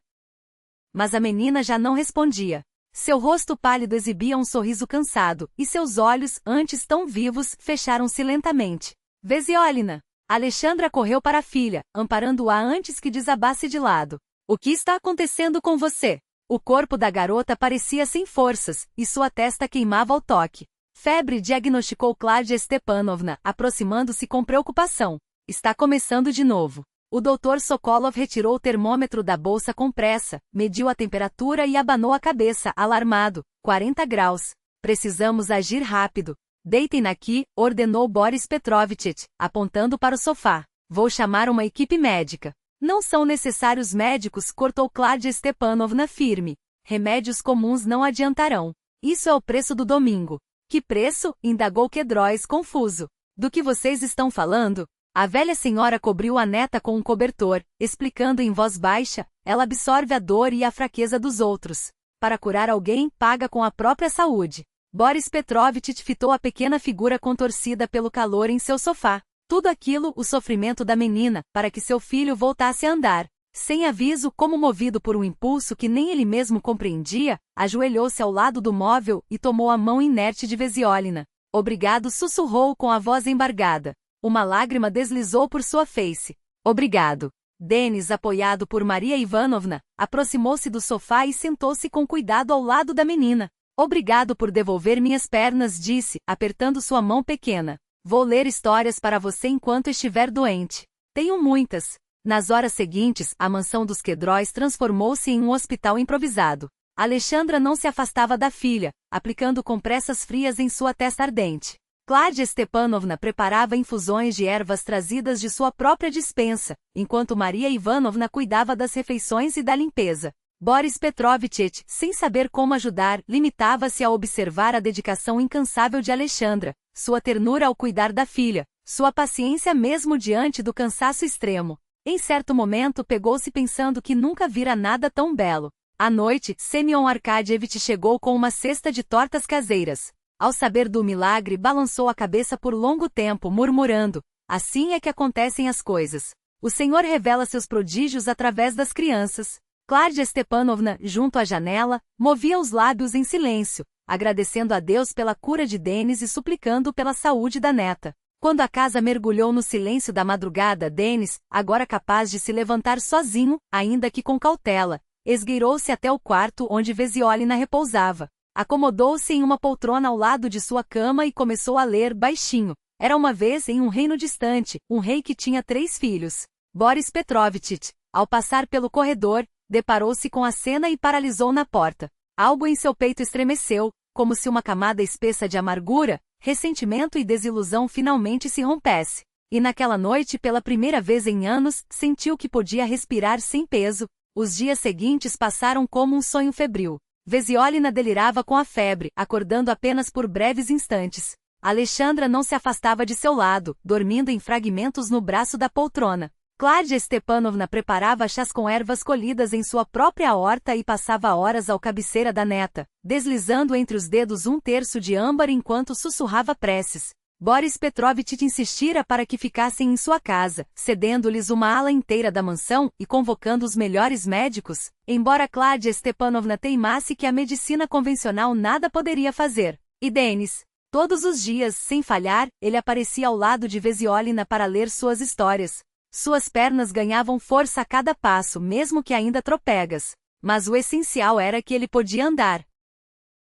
Mas a menina já não respondia. Seu rosto pálido exibia um sorriso cansado, e seus olhos, antes tão vivos, fecharam-se lentamente. Vesiolina! Alexandra correu para a filha, amparando-a antes que desabasse de lado. O que está acontecendo com você? O corpo da garota parecia sem forças, e sua testa queimava ao toque. Febre, diagnosticou Kládia Stepanovna, aproximando-se com preocupação. Está começando de novo. O Dr. Sokolov retirou o termômetro da bolsa com pressa, mediu a temperatura e abanou a cabeça, alarmado. 40 graus. Precisamos agir rápido. Deitem-na aqui, ordenou Boris Petrovich, apontando para o sofá. Vou chamar uma equipe médica. Não são necessários médicos, cortou Kládia Stepanovna firme. Remédios comuns não adiantarão. Isso é o preço do domingo. Que preço? Indagou Kedrois, confuso. Do que vocês estão falando? A velha senhora cobriu a neta com um cobertor, explicando em voz baixa, ela absorve a dor e a fraqueza dos outros. Para curar alguém, paga com a própria saúde. Boris Petrovich fitou a pequena figura contorcida pelo calor em seu sofá. Tudo aquilo, o sofrimento da menina, para que seu filho voltasse a andar. Sem aviso, como movido por um impulso que nem ele mesmo compreendia, ajoelhou-se ao lado do móvel e tomou a mão inerte de Vesiolina. Obrigado, sussurrou com a voz embargada. Uma lágrima deslizou por sua face. Obrigado. Dennis, apoiado por Maria Ivanovna, aproximou-se do sofá e sentou-se com cuidado ao lado da menina. Obrigado por devolver minhas pernas, disse, apertando sua mão pequena. Vou ler histórias para você enquanto estiver doente. Tenho muitas. Nas horas seguintes, a mansão dos Kedrois transformou-se em um hospital improvisado. Alexandra não se afastava da filha, aplicando compressas frias em sua testa ardente. Kládia Stepanovna preparava infusões de ervas trazidas de sua própria despensa, enquanto Maria Ivanovna cuidava das refeições e da limpeza. Boris Petrovich, sem saber como ajudar, limitava-se a observar a dedicação incansável de Alexandra, sua ternura ao cuidar da filha, sua paciência mesmo diante do cansaço extremo. Em certo momento pegou-se pensando que nunca vira nada tão belo. À noite, Semyon Arkadievich chegou com uma cesta de tortas caseiras. Ao saber do milagre, balançou a cabeça por longo tempo, murmurando: assim é que acontecem as coisas. O Senhor revela seus prodígios através das crianças. Kládia Stepanovna, junto à janela, movia os lábios em silêncio, agradecendo a Deus pela cura de Dennis e suplicando pela saúde da neta. Quando a casa mergulhou no silêncio da madrugada, Dennis, agora capaz de se levantar sozinho, ainda que com cautela, esgueirou-se até o quarto onde Vesiolina repousava. Acomodou-se em uma poltrona ao lado de sua cama e começou a ler baixinho. Era uma vez em um reino distante, um rei que tinha 3 filhos. Boris Petrovich, ao passar pelo corredor, deparou-se com a cena e paralisou na porta. Algo em seu peito estremeceu, como se uma camada espessa de amargura, ressentimento e desilusão finalmente se rompesse. E naquela noite, pela primeira vez em anos, sentiu que podia respirar sem peso. Os dias seguintes passaram como um sonho febril. Vesiolina delirava com a febre, acordando apenas por breves instantes. Alexandra não se afastava de seu lado, dormindo em fragmentos no braço da poltrona. Kládia Stepanovna preparava chás com ervas colhidas em sua própria horta e passava horas ao cabeceira da neta, deslizando entre os dedos um terço de âmbar enquanto sussurrava preces. Boris Petrovitch insistira para que ficassem em sua casa, cedendo-lhes uma ala inteira da mansão e convocando os melhores médicos, embora Kládia Stepanovna teimasse que a medicina convencional nada poderia fazer. E Denis? Todos os dias, sem falhar, ele aparecia ao lado de Vesiolina para ler suas histórias. Suas pernas ganhavam força a cada passo, mesmo que ainda tropegas. Mas o essencial era que ele podia andar.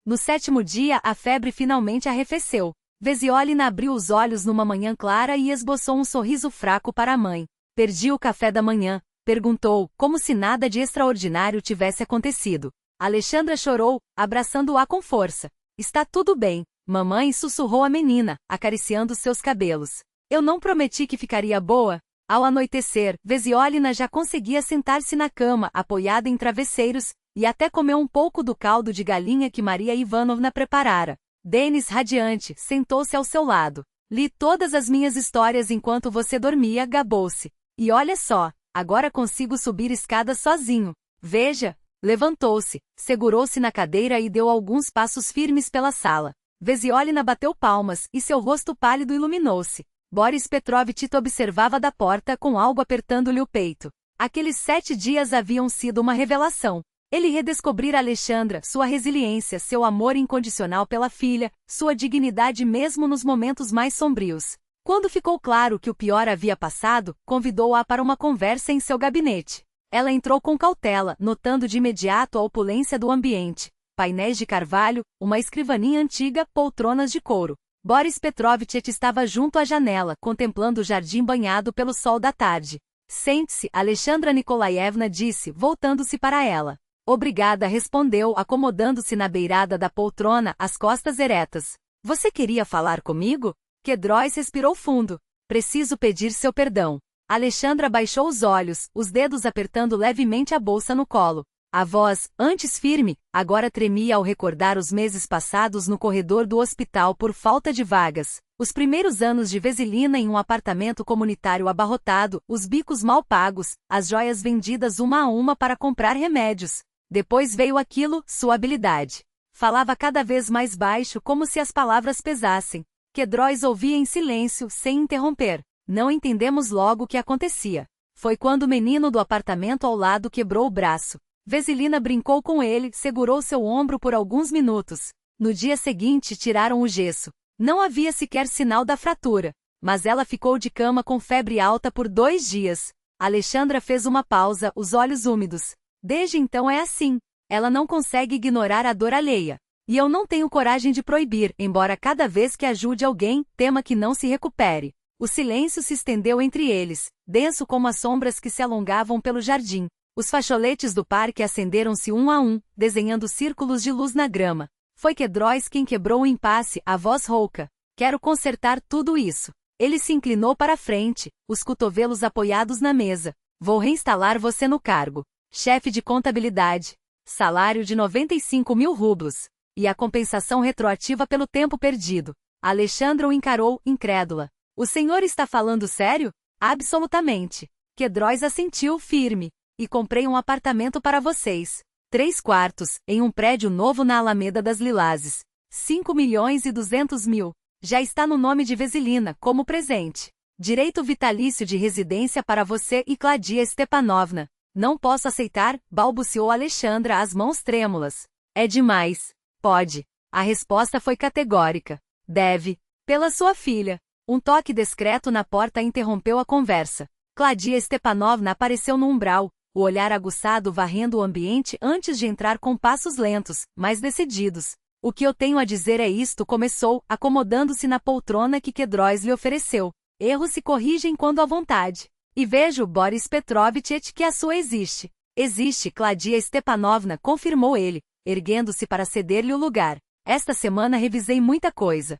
No 7º dia, a febre finalmente arrefeceu. Vesiolina abriu os olhos numa manhã clara e esboçou um sorriso fraco para a mãe. Perdi o café da manhã, perguntou, como se nada de extraordinário tivesse acontecido. Alexandra chorou, abraçando-a com força. Está tudo bem, mamãe, sussurrou a menina, acariciando seus cabelos. Eu não prometi que ficaria boa? Ao anoitecer, Vesiolina já conseguia sentar-se na cama, apoiada em travesseiros, e até comeu um pouco do caldo de galinha que Maria Ivanovna preparara. Denis, radiante, sentou-se ao seu lado. Li todas as minhas histórias enquanto você dormia, gabou-se. E olha só, agora consigo subir escadas sozinho. Veja. Levantou-se, segurou-se na cadeira e deu alguns passos firmes pela sala. Vesiolina bateu palmas, e seu rosto pálido iluminou-se. Boris Petrovitch observava da porta com algo apertando-lhe o peito. Aqueles 7 dias haviam sido uma revelação. Ele redescobrira Alexandra, sua resiliência, seu amor incondicional pela filha, sua dignidade mesmo nos momentos mais sombrios. Quando ficou claro que o pior havia passado, convidou-a para uma conversa em seu gabinete. Ela entrou com cautela, notando de imediato a opulência do ambiente. Painéis de carvalho, uma escrivaninha antiga, poltronas de couro. Boris Petrovitch estava junto à janela, contemplando o jardim banhado pelo sol da tarde. Sente-se, Alexandra Nikolaevna disse, voltando-se para ela. Obrigada, respondeu, acomodando-se na beirada da poltrona, as costas eretas. Você queria falar comigo? Kedrois respirou fundo. Preciso pedir seu perdão. Alexandra baixou os olhos, os dedos apertando levemente a bolsa no colo. A voz, antes firme, agora tremia ao recordar os meses passados no corredor do hospital por falta de vagas. Os primeiros anos de Veselina em um apartamento comunitário abarrotado, os bicos mal pagos, as joias vendidas uma a uma para comprar remédios. Depois veio aquilo, sua habilidade. Falava cada vez mais baixo como se as palavras pesassem. Kedrois ouvia em silêncio, sem interromper. Não entendemos logo o que acontecia. Foi quando o menino do apartamento ao lado quebrou o braço. Veselina brincou com ele, segurou seu ombro por alguns minutos. No dia seguinte tiraram o gesso. Não havia sequer sinal da fratura. Mas ela ficou de cama com febre alta por 2 dias. Alexandra fez uma pausa, os olhos úmidos. Desde então é assim. Ela não consegue ignorar a dor alheia. E eu não tenho coragem de proibir, embora cada vez que ajude alguém, tema que não se recupere. O silêncio se estendeu entre eles, denso como as sombras que se alongavam pelo jardim. Os facholetes do parque acenderam-se um a um, desenhando círculos de luz na grama. Foi Kedrois quem quebrou o impasse, a voz rouca. Quero consertar tudo isso. Ele se inclinou para a frente, os cotovelos apoiados na mesa. Vou reinstalar você no cargo. Chefe de contabilidade. Salário de 95.000 rublos. E a compensação retroativa pelo tempo perdido. Alexandra o encarou, incrédula. O senhor está falando sério? Absolutamente. Kedrois assentiu, firme. E comprei um apartamento para vocês. 3 quartos, em um prédio novo na Alameda das Lilazes. 5.200.000. Já está no nome de Veselina, como presente. Direito vitalício de residência para você e Kládia Stepanovna. Não posso aceitar, balbuciou Alexandra, as mãos trêmulas. É demais. Pode. A resposta foi categórica. Deve. Pela sua filha. Um toque discreto na porta interrompeu a conversa. Kládia Stepanovna apareceu no umbral, o olhar aguçado varrendo o ambiente antes de entrar com passos lentos, mas decididos. O que eu tenho a dizer é isto, começou, acomodando-se na poltrona que Kedrois lhe ofereceu. Erros se corrigem quando à vontade. E vejo, Boris Petrovitch, que a sua existe. Existe, Kládia Stepanovna, confirmou ele, erguendo-se para ceder-lhe o lugar. Esta semana revisei muita coisa.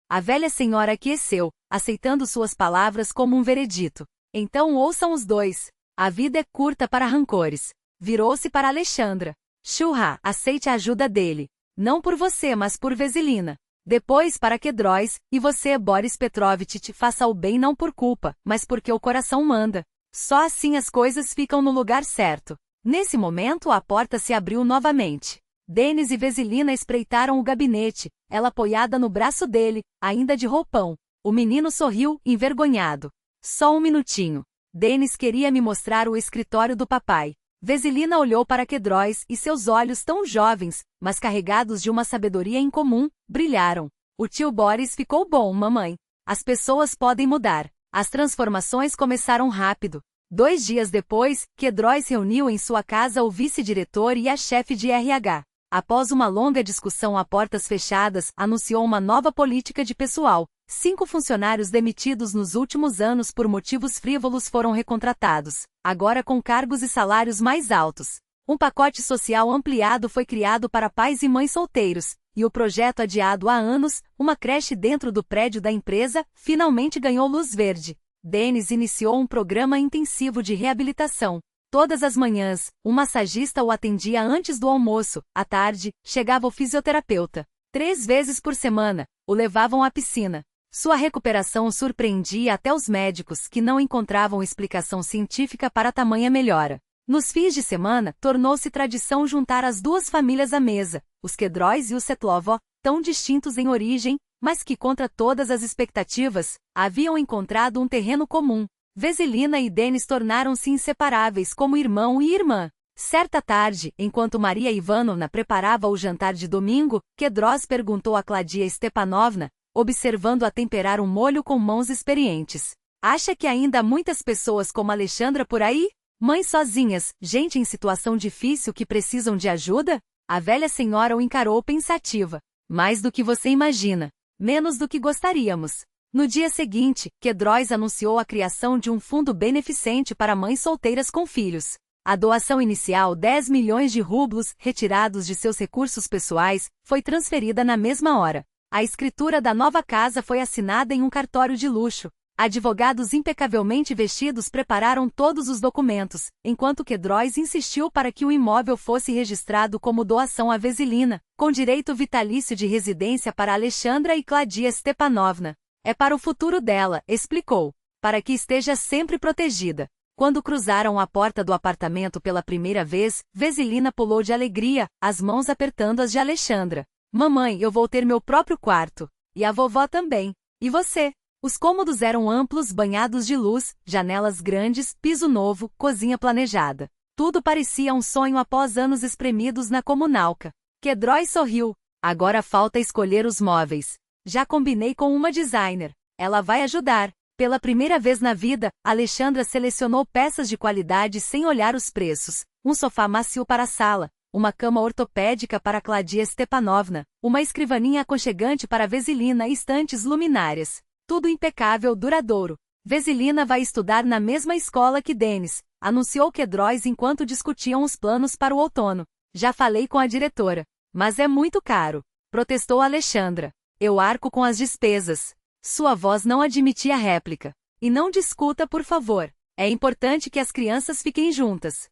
A velha senhora aqueceu, aceitando suas palavras como um veredito. Então ouçam os dois. A vida é curta para rancores. Virou-se para Alexandra. Churra, aceite a ajuda dele. Não por você, mas por Veselina. Depois para Kedróis, e você, Boris Petrovitch, faça o bem não por culpa, mas porque o coração manda. Só assim as coisas ficam no lugar certo. Nesse momento a porta se abriu novamente. Denis e Veselina espreitaram o gabinete, ela apoiada no braço dele, ainda de roupão. O menino sorriu, envergonhado. Só um minutinho. Denis queria me mostrar o escritório do papai. Veselina olhou para Kedróis e seus olhos tão jovens, mas carregados de uma sabedoria incomum, brilharam. O tio Boris ficou bom, mamãe. As pessoas podem mudar. As transformações começaram rápido. 2 dias depois, Kedróis reuniu em sua casa o vice-diretor e a chefe de RH. Após uma longa discussão a portas fechadas, anunciou uma nova política de pessoal. 5 funcionários demitidos nos últimos anos por motivos frívolos foram recontratados, agora com cargos e salários mais altos. Um pacote social ampliado foi criado para pais e mães solteiros, e o projeto adiado há anos, uma creche dentro do prédio da empresa, finalmente ganhou luz verde. Denis iniciou um programa intensivo de reabilitação. Todas as manhãs, um massagista o atendia antes do almoço, à tarde, chegava o fisioterapeuta. 3 vezes por semana, o levavam à piscina. Sua recuperação surpreendia até os médicos que não encontravam explicação científica para tamanha melhora. Nos fins de semana, tornou-se tradição juntar as 2 famílias à mesa, os Kedróis e o Setlovó, tão distintos em origem, mas que contra todas as expectativas, haviam encontrado um terreno comum. Veselina e Denis tornaram-se inseparáveis como irmão e irmã. Certa tarde, enquanto Maria Ivanovna preparava o jantar de domingo, Kedróis perguntou a Claudia Stepanovna, observando-a temperar um molho com mãos experientes. Acha que ainda há muitas pessoas como Alexandra por aí? Mães sozinhas, gente em situação difícil que precisam de ajuda? A velha senhora o encarou pensativa. Mais do que você imagina. Menos do que gostaríamos. No dia seguinte, Kedróis anunciou a criação de um fundo beneficente para mães solteiras com filhos. A doação inicial, 10 milhões de rublos, retirados de seus recursos pessoais, foi transferida na mesma hora. A escritura da nova casa foi assinada em um cartório de luxo. Advogados impecavelmente vestidos prepararam todos os documentos, enquanto Kedróis insistiu para que o imóvel fosse registrado como doação à Veselina, com direito vitalício de residência para Alexandra e Claudia Stepanovna. É para o futuro dela, explicou, para que esteja sempre protegida. Quando cruzaram a porta do apartamento pela primeira vez, Veselina pulou de alegria, as mãos apertando as de Alexandra. Mamãe, eu vou ter meu próprio quarto. E a vovó também. E você? Os cômodos eram amplos, banhados de luz, janelas grandes, piso novo, cozinha planejada. Tudo parecia um sonho após anos espremidos na comunalca. Kedróis sorriu. Agora falta escolher os móveis. Já combinei com uma designer. Ela vai ajudar. Pela primeira vez na vida, Alexandra selecionou peças de qualidade sem olhar os preços. Um sofá macio para a sala. Uma cama ortopédica para Claudia Stepanovna, uma escrivaninha aconchegante para Veselina e estantes luminárias. Tudo impecável, duradouro. Veselina vai estudar na mesma escola que Denis, anunciou Kedróis enquanto discutiam os planos para o outono. Já falei com a diretora. Mas é muito caro, protestou Alexandra. Eu arco com as despesas. Sua voz não admitia réplica. E não discuta, por favor. É importante que as crianças fiquem juntas.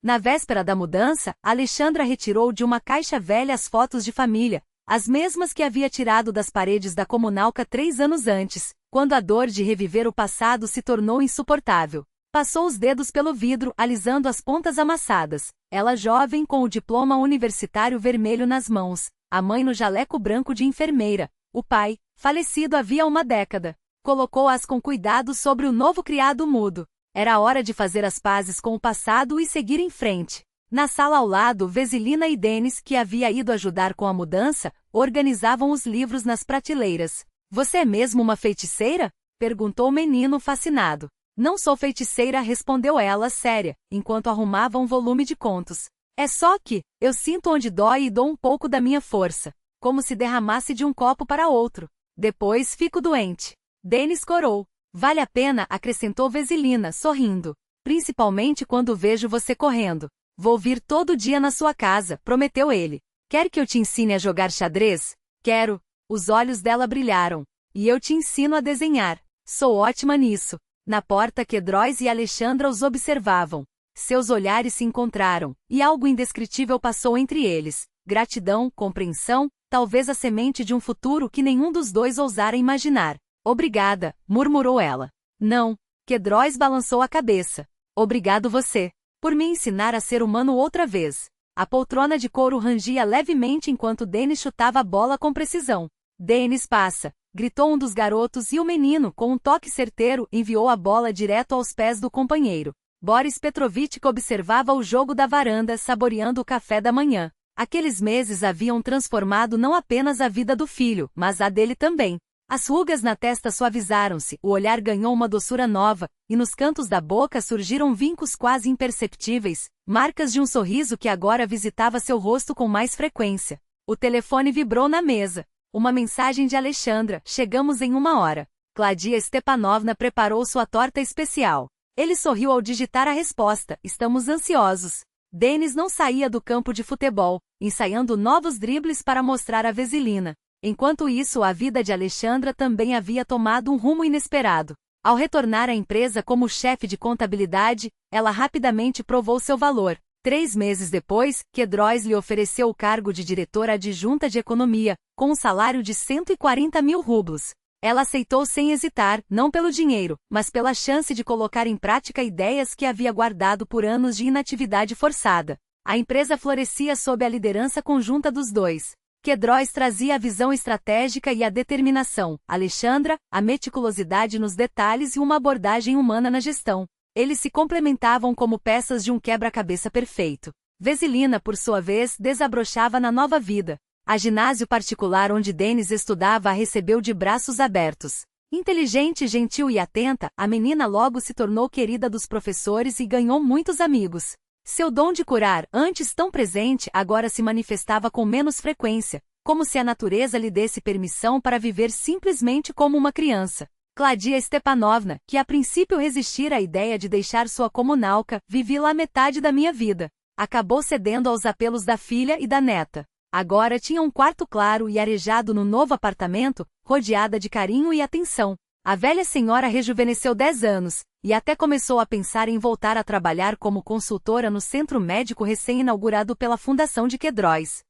Na véspera da mudança, Alexandra retirou de uma caixa velha as fotos de família, as mesmas que havia tirado das paredes da comunalca 3 anos antes, quando a dor de reviver o passado se tornou insuportável. Passou os dedos pelo vidro, alisando as pontas amassadas. Ela jovem com o diploma universitário vermelho nas mãos, a mãe no jaleco branco de enfermeira, o pai, falecido havia uma década. Colocou-as com cuidado sobre o novo criado mudo. Era hora de fazer as pazes com o passado e seguir em frente. Na sala ao lado, Veselina e Denis, que havia ido ajudar com a mudança, organizavam os livros nas prateleiras. Você é mesmo uma feiticeira? Perguntou o menino fascinado. Não sou feiticeira, respondeu ela séria, enquanto arrumava um volume de contos. É só que, eu sinto onde dói e dou um pouco da minha força, como se derramasse de um copo para outro. Depois fico doente. Denis corou. Vale a pena, acrescentou Veselina, sorrindo. Principalmente quando vejo você correndo. Vou vir todo dia na sua casa, prometeu ele. Quer que eu te ensine a jogar xadrez? Quero. Os olhos dela brilharam. E eu te ensino a desenhar. Sou ótima nisso. Na porta, Quedróis e Alexandra os observavam. Seus olhares se encontraram, e algo indescritível passou entre eles. Gratidão, compreensão, talvez a semente de um futuro que nenhum dos dois ousara imaginar. Obrigada, murmurou ela. Não. Quedróis balançou a cabeça. Obrigado você. Por me ensinar a ser humano outra vez. A poltrona de couro rangia levemente enquanto Denis chutava a bola com precisão. Denis passa, gritou um dos garotos e o menino, com um toque certeiro, enviou a bola direto aos pés do companheiro. Boris Petrovich observava o jogo da varanda, saboreando o café da manhã. Aqueles meses haviam transformado não apenas a vida do filho, mas a dele também. As rugas na testa suavizaram-se, o olhar ganhou uma doçura nova, e nos cantos da boca surgiram vincos quase imperceptíveis, marcas de um sorriso que agora visitava seu rosto com mais frequência. O telefone vibrou na mesa. Uma mensagem de Alexandra: chegamos em 1 hora. Claudia Stepanovna preparou sua torta especial. Ele sorriu ao digitar a resposta: estamos ansiosos. Denis não saía do campo de futebol, ensaiando novos dribles para mostrar a Veselina. Enquanto isso, a vida de Alexandra também havia tomado um rumo inesperado. Ao retornar à empresa como chefe de contabilidade, ela rapidamente provou seu valor. 3 meses depois, Quedróis lhe ofereceu o cargo de diretora adjunta de economia, com um salário de 140 mil rublos. Ela aceitou sem hesitar, não pelo dinheiro, mas pela chance de colocar em prática ideias que havia guardado por anos de inatividade forçada. A empresa florescia sob a liderança conjunta dos dois. Quedróis trazia a visão estratégica e a determinação, Alexandra, a meticulosidade nos detalhes e uma abordagem humana na gestão. Eles se complementavam como peças de um quebra-cabeça perfeito. Veselina, por sua vez, desabrochava na nova vida. A ginásio particular onde Denis estudava a recebeu de braços abertos. Inteligente, gentil e atenta, a menina logo se tornou querida dos professores e ganhou muitos amigos. Seu dom de curar, antes tão presente, agora se manifestava com menos frequência, como se a natureza lhe desse permissão para viver simplesmente como uma criança. Claudia Stepanovna, que a princípio resistira à ideia de deixar sua comunalca, vivi lá metade da minha vida. Acabou cedendo aos apelos da filha e da neta. Agora tinha um quarto claro e arejado no novo apartamento, rodeada de carinho e atenção. A velha senhora rejuvenesceu 10 anos, e até começou a pensar em voltar a trabalhar como consultora no centro médico recém-inaugurado pela Fundação de Quedróis.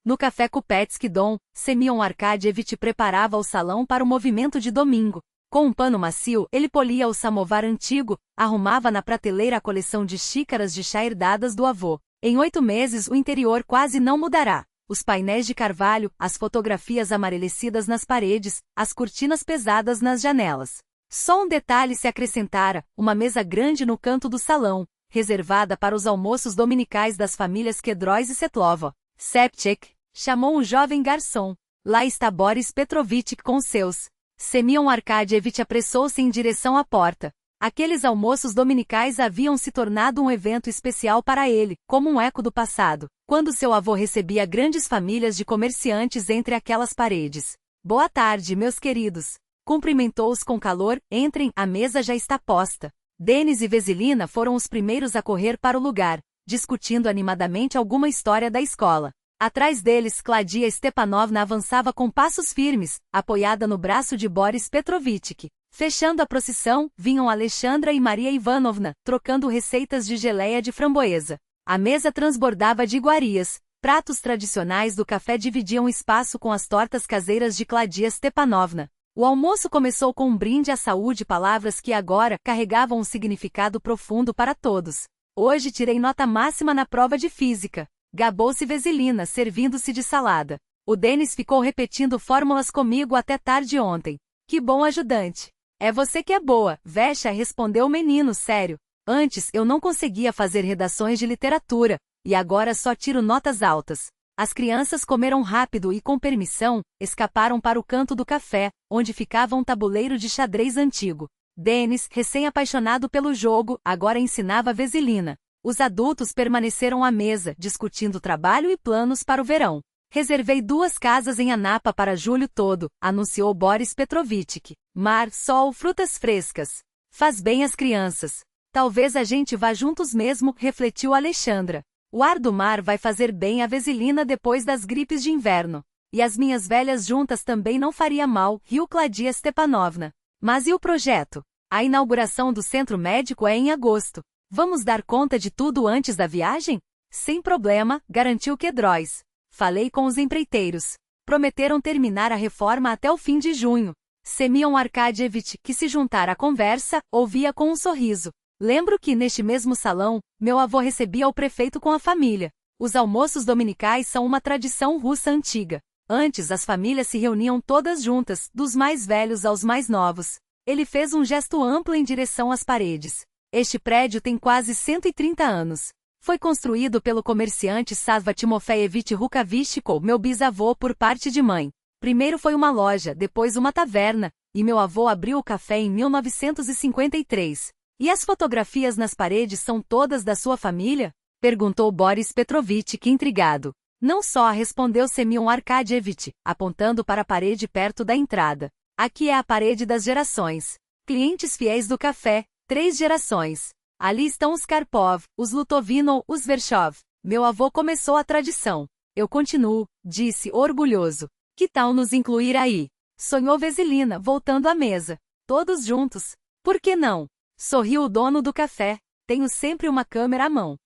No café Kupetsky Dom, Semyon Arkadievich preparava o salão para o movimento de domingo. Com um pano macio, ele polia o samovar antigo, arrumava na prateleira a coleção de xícaras de chá herdadas do avô. Em 8 meses o interior quase não mudará. Os painéis de carvalho, as fotografias amarelecidas nas paredes, as cortinas pesadas nas janelas. Só um detalhe se acrescentara: uma mesa grande no canto do salão, reservada para os almoços dominicais das famílias Quedróis e Setlova. Sepchek, chamou um jovem garçom. Lá está Boris Petrovich com seus. Semyon Arkadievich apressou-se em direção à porta. Aqueles almoços dominicais haviam se tornado um evento especial para ele, como um eco do passado, quando seu avô recebia grandes famílias de comerciantes entre aquelas paredes. Boa tarde, meus queridos. Cumprimentou-os com calor. Entrem, a mesa já está posta. Denis e Veselina foram os primeiros a correr para o lugar, discutindo animadamente alguma história da escola. Atrás deles, Claudia Stepanovna avançava com passos firmes, apoiada no braço de Boris Petrovich. Fechando a procissão, vinham Alexandra e Maria Ivanovna, trocando receitas de geleia de framboesa. A mesa transbordava de iguarias. Pratos tradicionais do café dividiam espaço com as tortas caseiras de Claudia Stepanovna. O almoço começou com um brinde à saúde, palavras que agora carregavam um significado profundo para todos. Hoje tirei nota máxima na prova de física. Gabou-se Veselina, servindo-se de salada. O Denis ficou repetindo fórmulas comigo até tarde ontem. Que bom ajudante. É você que é boa, Vesha, respondeu o menino sério. Antes eu não conseguia fazer redações de literatura, e agora só tiro notas altas. As crianças comeram rápido e, com permissão, escaparam para o canto do café, onde ficava um tabuleiro de xadrez antigo. Denis, recém-apaixonado pelo jogo, agora ensinava Veselina. Os adultos permaneceram à mesa, discutindo trabalho e planos para o verão. Reservei 2 casas em Anapa para julho todo, anunciou Boris Petrovich. Mar, sol, frutas frescas. Faz bem às crianças. Talvez a gente vá juntos mesmo, refletiu Alexandra. O ar do mar vai fazer bem a Veselina depois das gripes de inverno. E as minhas velhas juntas também não faria mal, riu Claudia Stepanovna. Mas e o projeto? A inauguração do centro médico é em agosto. Vamos dar conta de tudo antes da viagem? Sem problema, garantiu Quedróis. Falei com os empreiteiros. Prometeram terminar a reforma até o fim de junho. Semyon Arkadievich, que se juntar à conversa, ouvia com um sorriso. Lembro que, neste mesmo salão, meu avô recebia o prefeito com a família. Os almoços dominicais são uma tradição russa antiga. Antes, as famílias se reuniam todas juntas, dos mais velhos aos mais novos. Ele fez um gesto amplo em direção às paredes. Este prédio tem quase 130 anos. Foi construído pelo comerciante Sava Timofeyevich Rukavishko, meu bisavô por parte de mãe. Primeiro foi uma loja, depois uma taverna, e meu avô abriu o café em 1953. E as fotografias nas paredes são todas da sua família? Perguntou Boris Petrovitch, intrigado. Não só, respondeu Semyon Arkadievich, apontando para a parede perto da entrada. Aqui é a parede das gerações. Clientes fiéis do café, 3 gerações. Ali estão os Karpov, os Lutovino, os Vershov. Meu avô começou a tradição. Eu continuo, disse, orgulhoso. Que tal nos incluir aí? Sonhou Veselina, voltando à mesa. Todos juntos. Por que não? Sorriu o dono do café. Tenho sempre uma câmera à mão.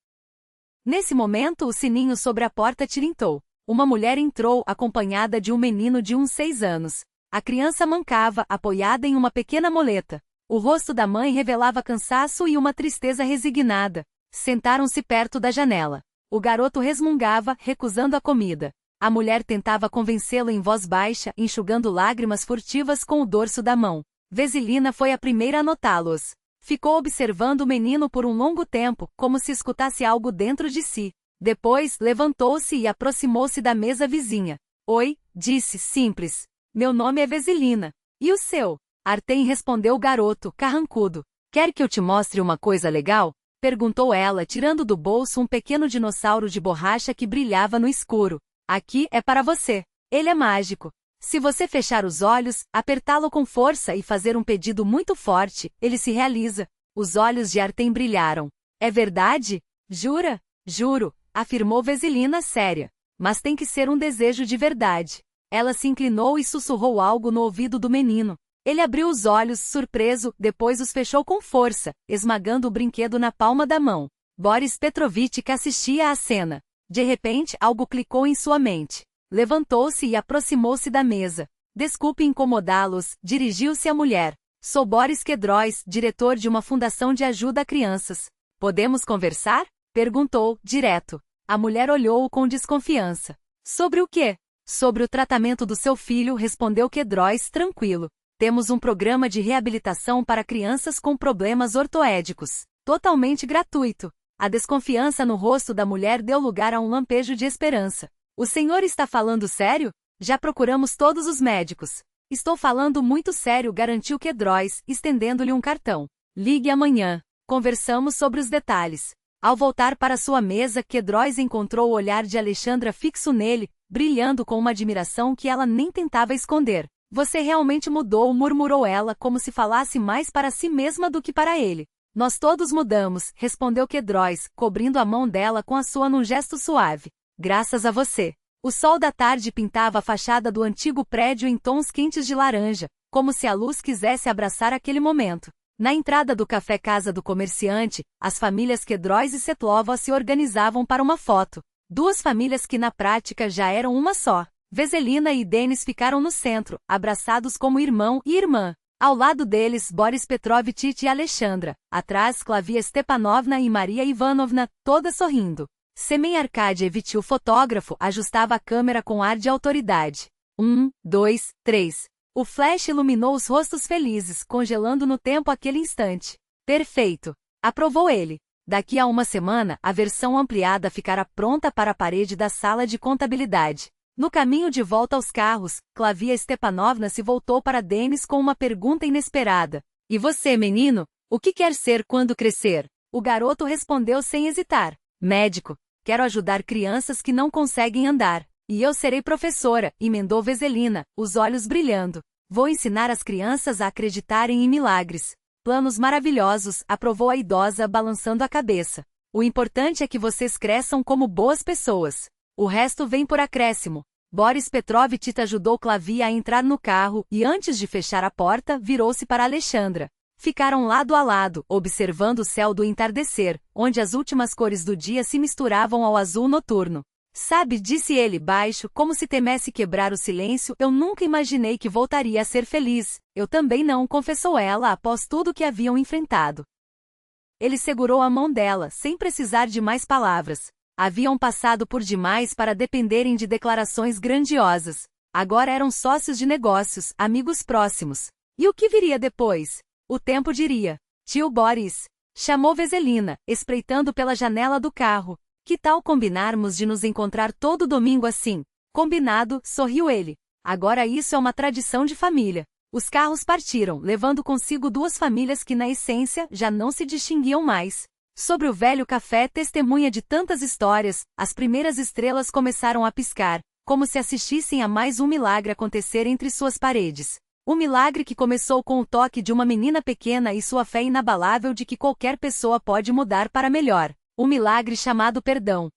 Nesse momento, o sininho sobre a porta tilintou. Uma mulher entrou, acompanhada de um menino de uns 6 anos. A criança mancava, apoiada em uma pequena moleta. O rosto da mãe revelava cansaço e uma tristeza resignada. Sentaram-se perto da janela. O garoto resmungava, recusando a comida. A mulher tentava convencê-lo em voz baixa, enxugando lágrimas furtivas com o dorso da mão. Veselina foi a primeira a notá-los. Ficou observando o menino por um longo tempo, como se escutasse algo dentro de si. Depois, levantou-se e aproximou-se da mesa vizinha. Oi, disse, simples. Meu nome é Veselina. E o seu? Artem, respondeu o garoto, carrancudo. Quer que eu te mostre uma coisa legal? Perguntou ela, tirando do bolso um pequeno dinossauro de borracha que brilhava no escuro. Aqui é para você. Ele é mágico. Se você fechar os olhos, apertá-lo com força e fazer um pedido muito forte, ele se realiza. Os olhos de Artem brilharam. É verdade? Jura? Juro, afirmou Veselina séria. Mas tem que ser um desejo de verdade. Ela se inclinou e sussurrou algo no ouvido do menino. Ele abriu os olhos, surpreso, depois os fechou com força, esmagando o brinquedo na palma da mão. Boris Petrovitch assistia à cena. De repente, algo clicou em sua mente. Levantou-se e aproximou-se da mesa. Desculpe incomodá-los, dirigiu-se à mulher. Sou Boris Quedróis, diretor de uma fundação de ajuda a crianças. Podemos conversar? Perguntou, direto. A mulher olhou-o com desconfiança. Sobre o quê? Sobre o tratamento do seu filho, respondeu Quedróis, tranquilo. Temos um programa de reabilitação para crianças com problemas ortoédicos. Totalmente gratuito. A desconfiança no rosto da mulher deu lugar a um lampejo de esperança. O senhor está falando sério? Já procuramos todos os médicos. Estou falando muito sério, garantiu Quedróis, estendendo-lhe um cartão. Ligue amanhã. Conversamos sobre os detalhes. Ao voltar para sua mesa, Quedróis encontrou o olhar de Alexandra fixo nele, brilhando com uma admiração que ela nem tentava esconder. Você realmente mudou, murmurou ela, como se falasse mais para si mesma do que para ele. Nós todos mudamos, respondeu Quedróis, cobrindo a mão dela com a sua num gesto suave. Graças a você. O sol da tarde pintava a fachada do antigo prédio em tons quentes de laranja, como se a luz quisesse abraçar aquele momento. Na entrada do café Casa do Comerciante, as famílias Quedróis e Setlova se organizavam para uma foto. 2 famílias que na prática já eram uma só. Veselina e Denis ficaram no centro, abraçados como irmão e irmã. Ao lado deles, Boris Petrovitch e Alexandra. Atrás, Claudia Stepanovna e Maria Ivanovna, todas sorrindo. Semyon Arkadievich, o fotógrafo, ajustava a câmera com ar de autoridade. 1, 2, 3. O flash iluminou os rostos felizes, congelando no tempo aquele instante. Perfeito. Aprovou ele. Daqui a uma semana, a versão ampliada ficará pronta para a parede da sala de contabilidade. No caminho de volta aos carros, Claudia Stepanovna se voltou para Denis com uma pergunta inesperada. E você, menino? O que quer ser quando crescer? O garoto respondeu sem hesitar. Médico. Quero ajudar crianças que não conseguem andar. E eu serei professora, emendou Veselina, os olhos brilhando. Vou ensinar as crianças a acreditarem em milagres. Planos maravilhosos, aprovou a idosa, balançando a cabeça. O importante é que vocês cresçam como boas pessoas. O resto vem por acréscimo. Boris Petrovitch ajudou Clavia a entrar no carro e, antes de fechar a porta, virou-se para Alexandra. Ficaram lado a lado, observando o céu do entardecer, onde as últimas cores do dia se misturavam ao azul noturno. Sabe, disse ele baixo, como se temesse quebrar o silêncio, eu nunca imaginei que voltaria a ser feliz. Eu também não, confessou ela após tudo que haviam enfrentado. Ele segurou a mão dela, sem precisar de mais palavras. Haviam passado por demais para dependerem de declarações grandiosas. Agora eram sócios de negócios, amigos próximos. E o que viria depois? O tempo diria. Tio Boris, chamou Veselina, espreitando pela janela do carro. Que tal combinarmos de nos encontrar todo domingo assim? Combinado, sorriu ele. Agora isso é uma tradição de família. Os carros partiram, levando consigo duas famílias que na essência já não se distinguiam mais. Sobre o velho café, testemunha de tantas histórias, as primeiras estrelas começaram a piscar, como se assistissem a mais um milagre acontecer entre suas paredes. Um milagre que começou com o toque de uma menina pequena e sua fé inabalável de que qualquer pessoa pode mudar para melhor. Um milagre chamado perdão.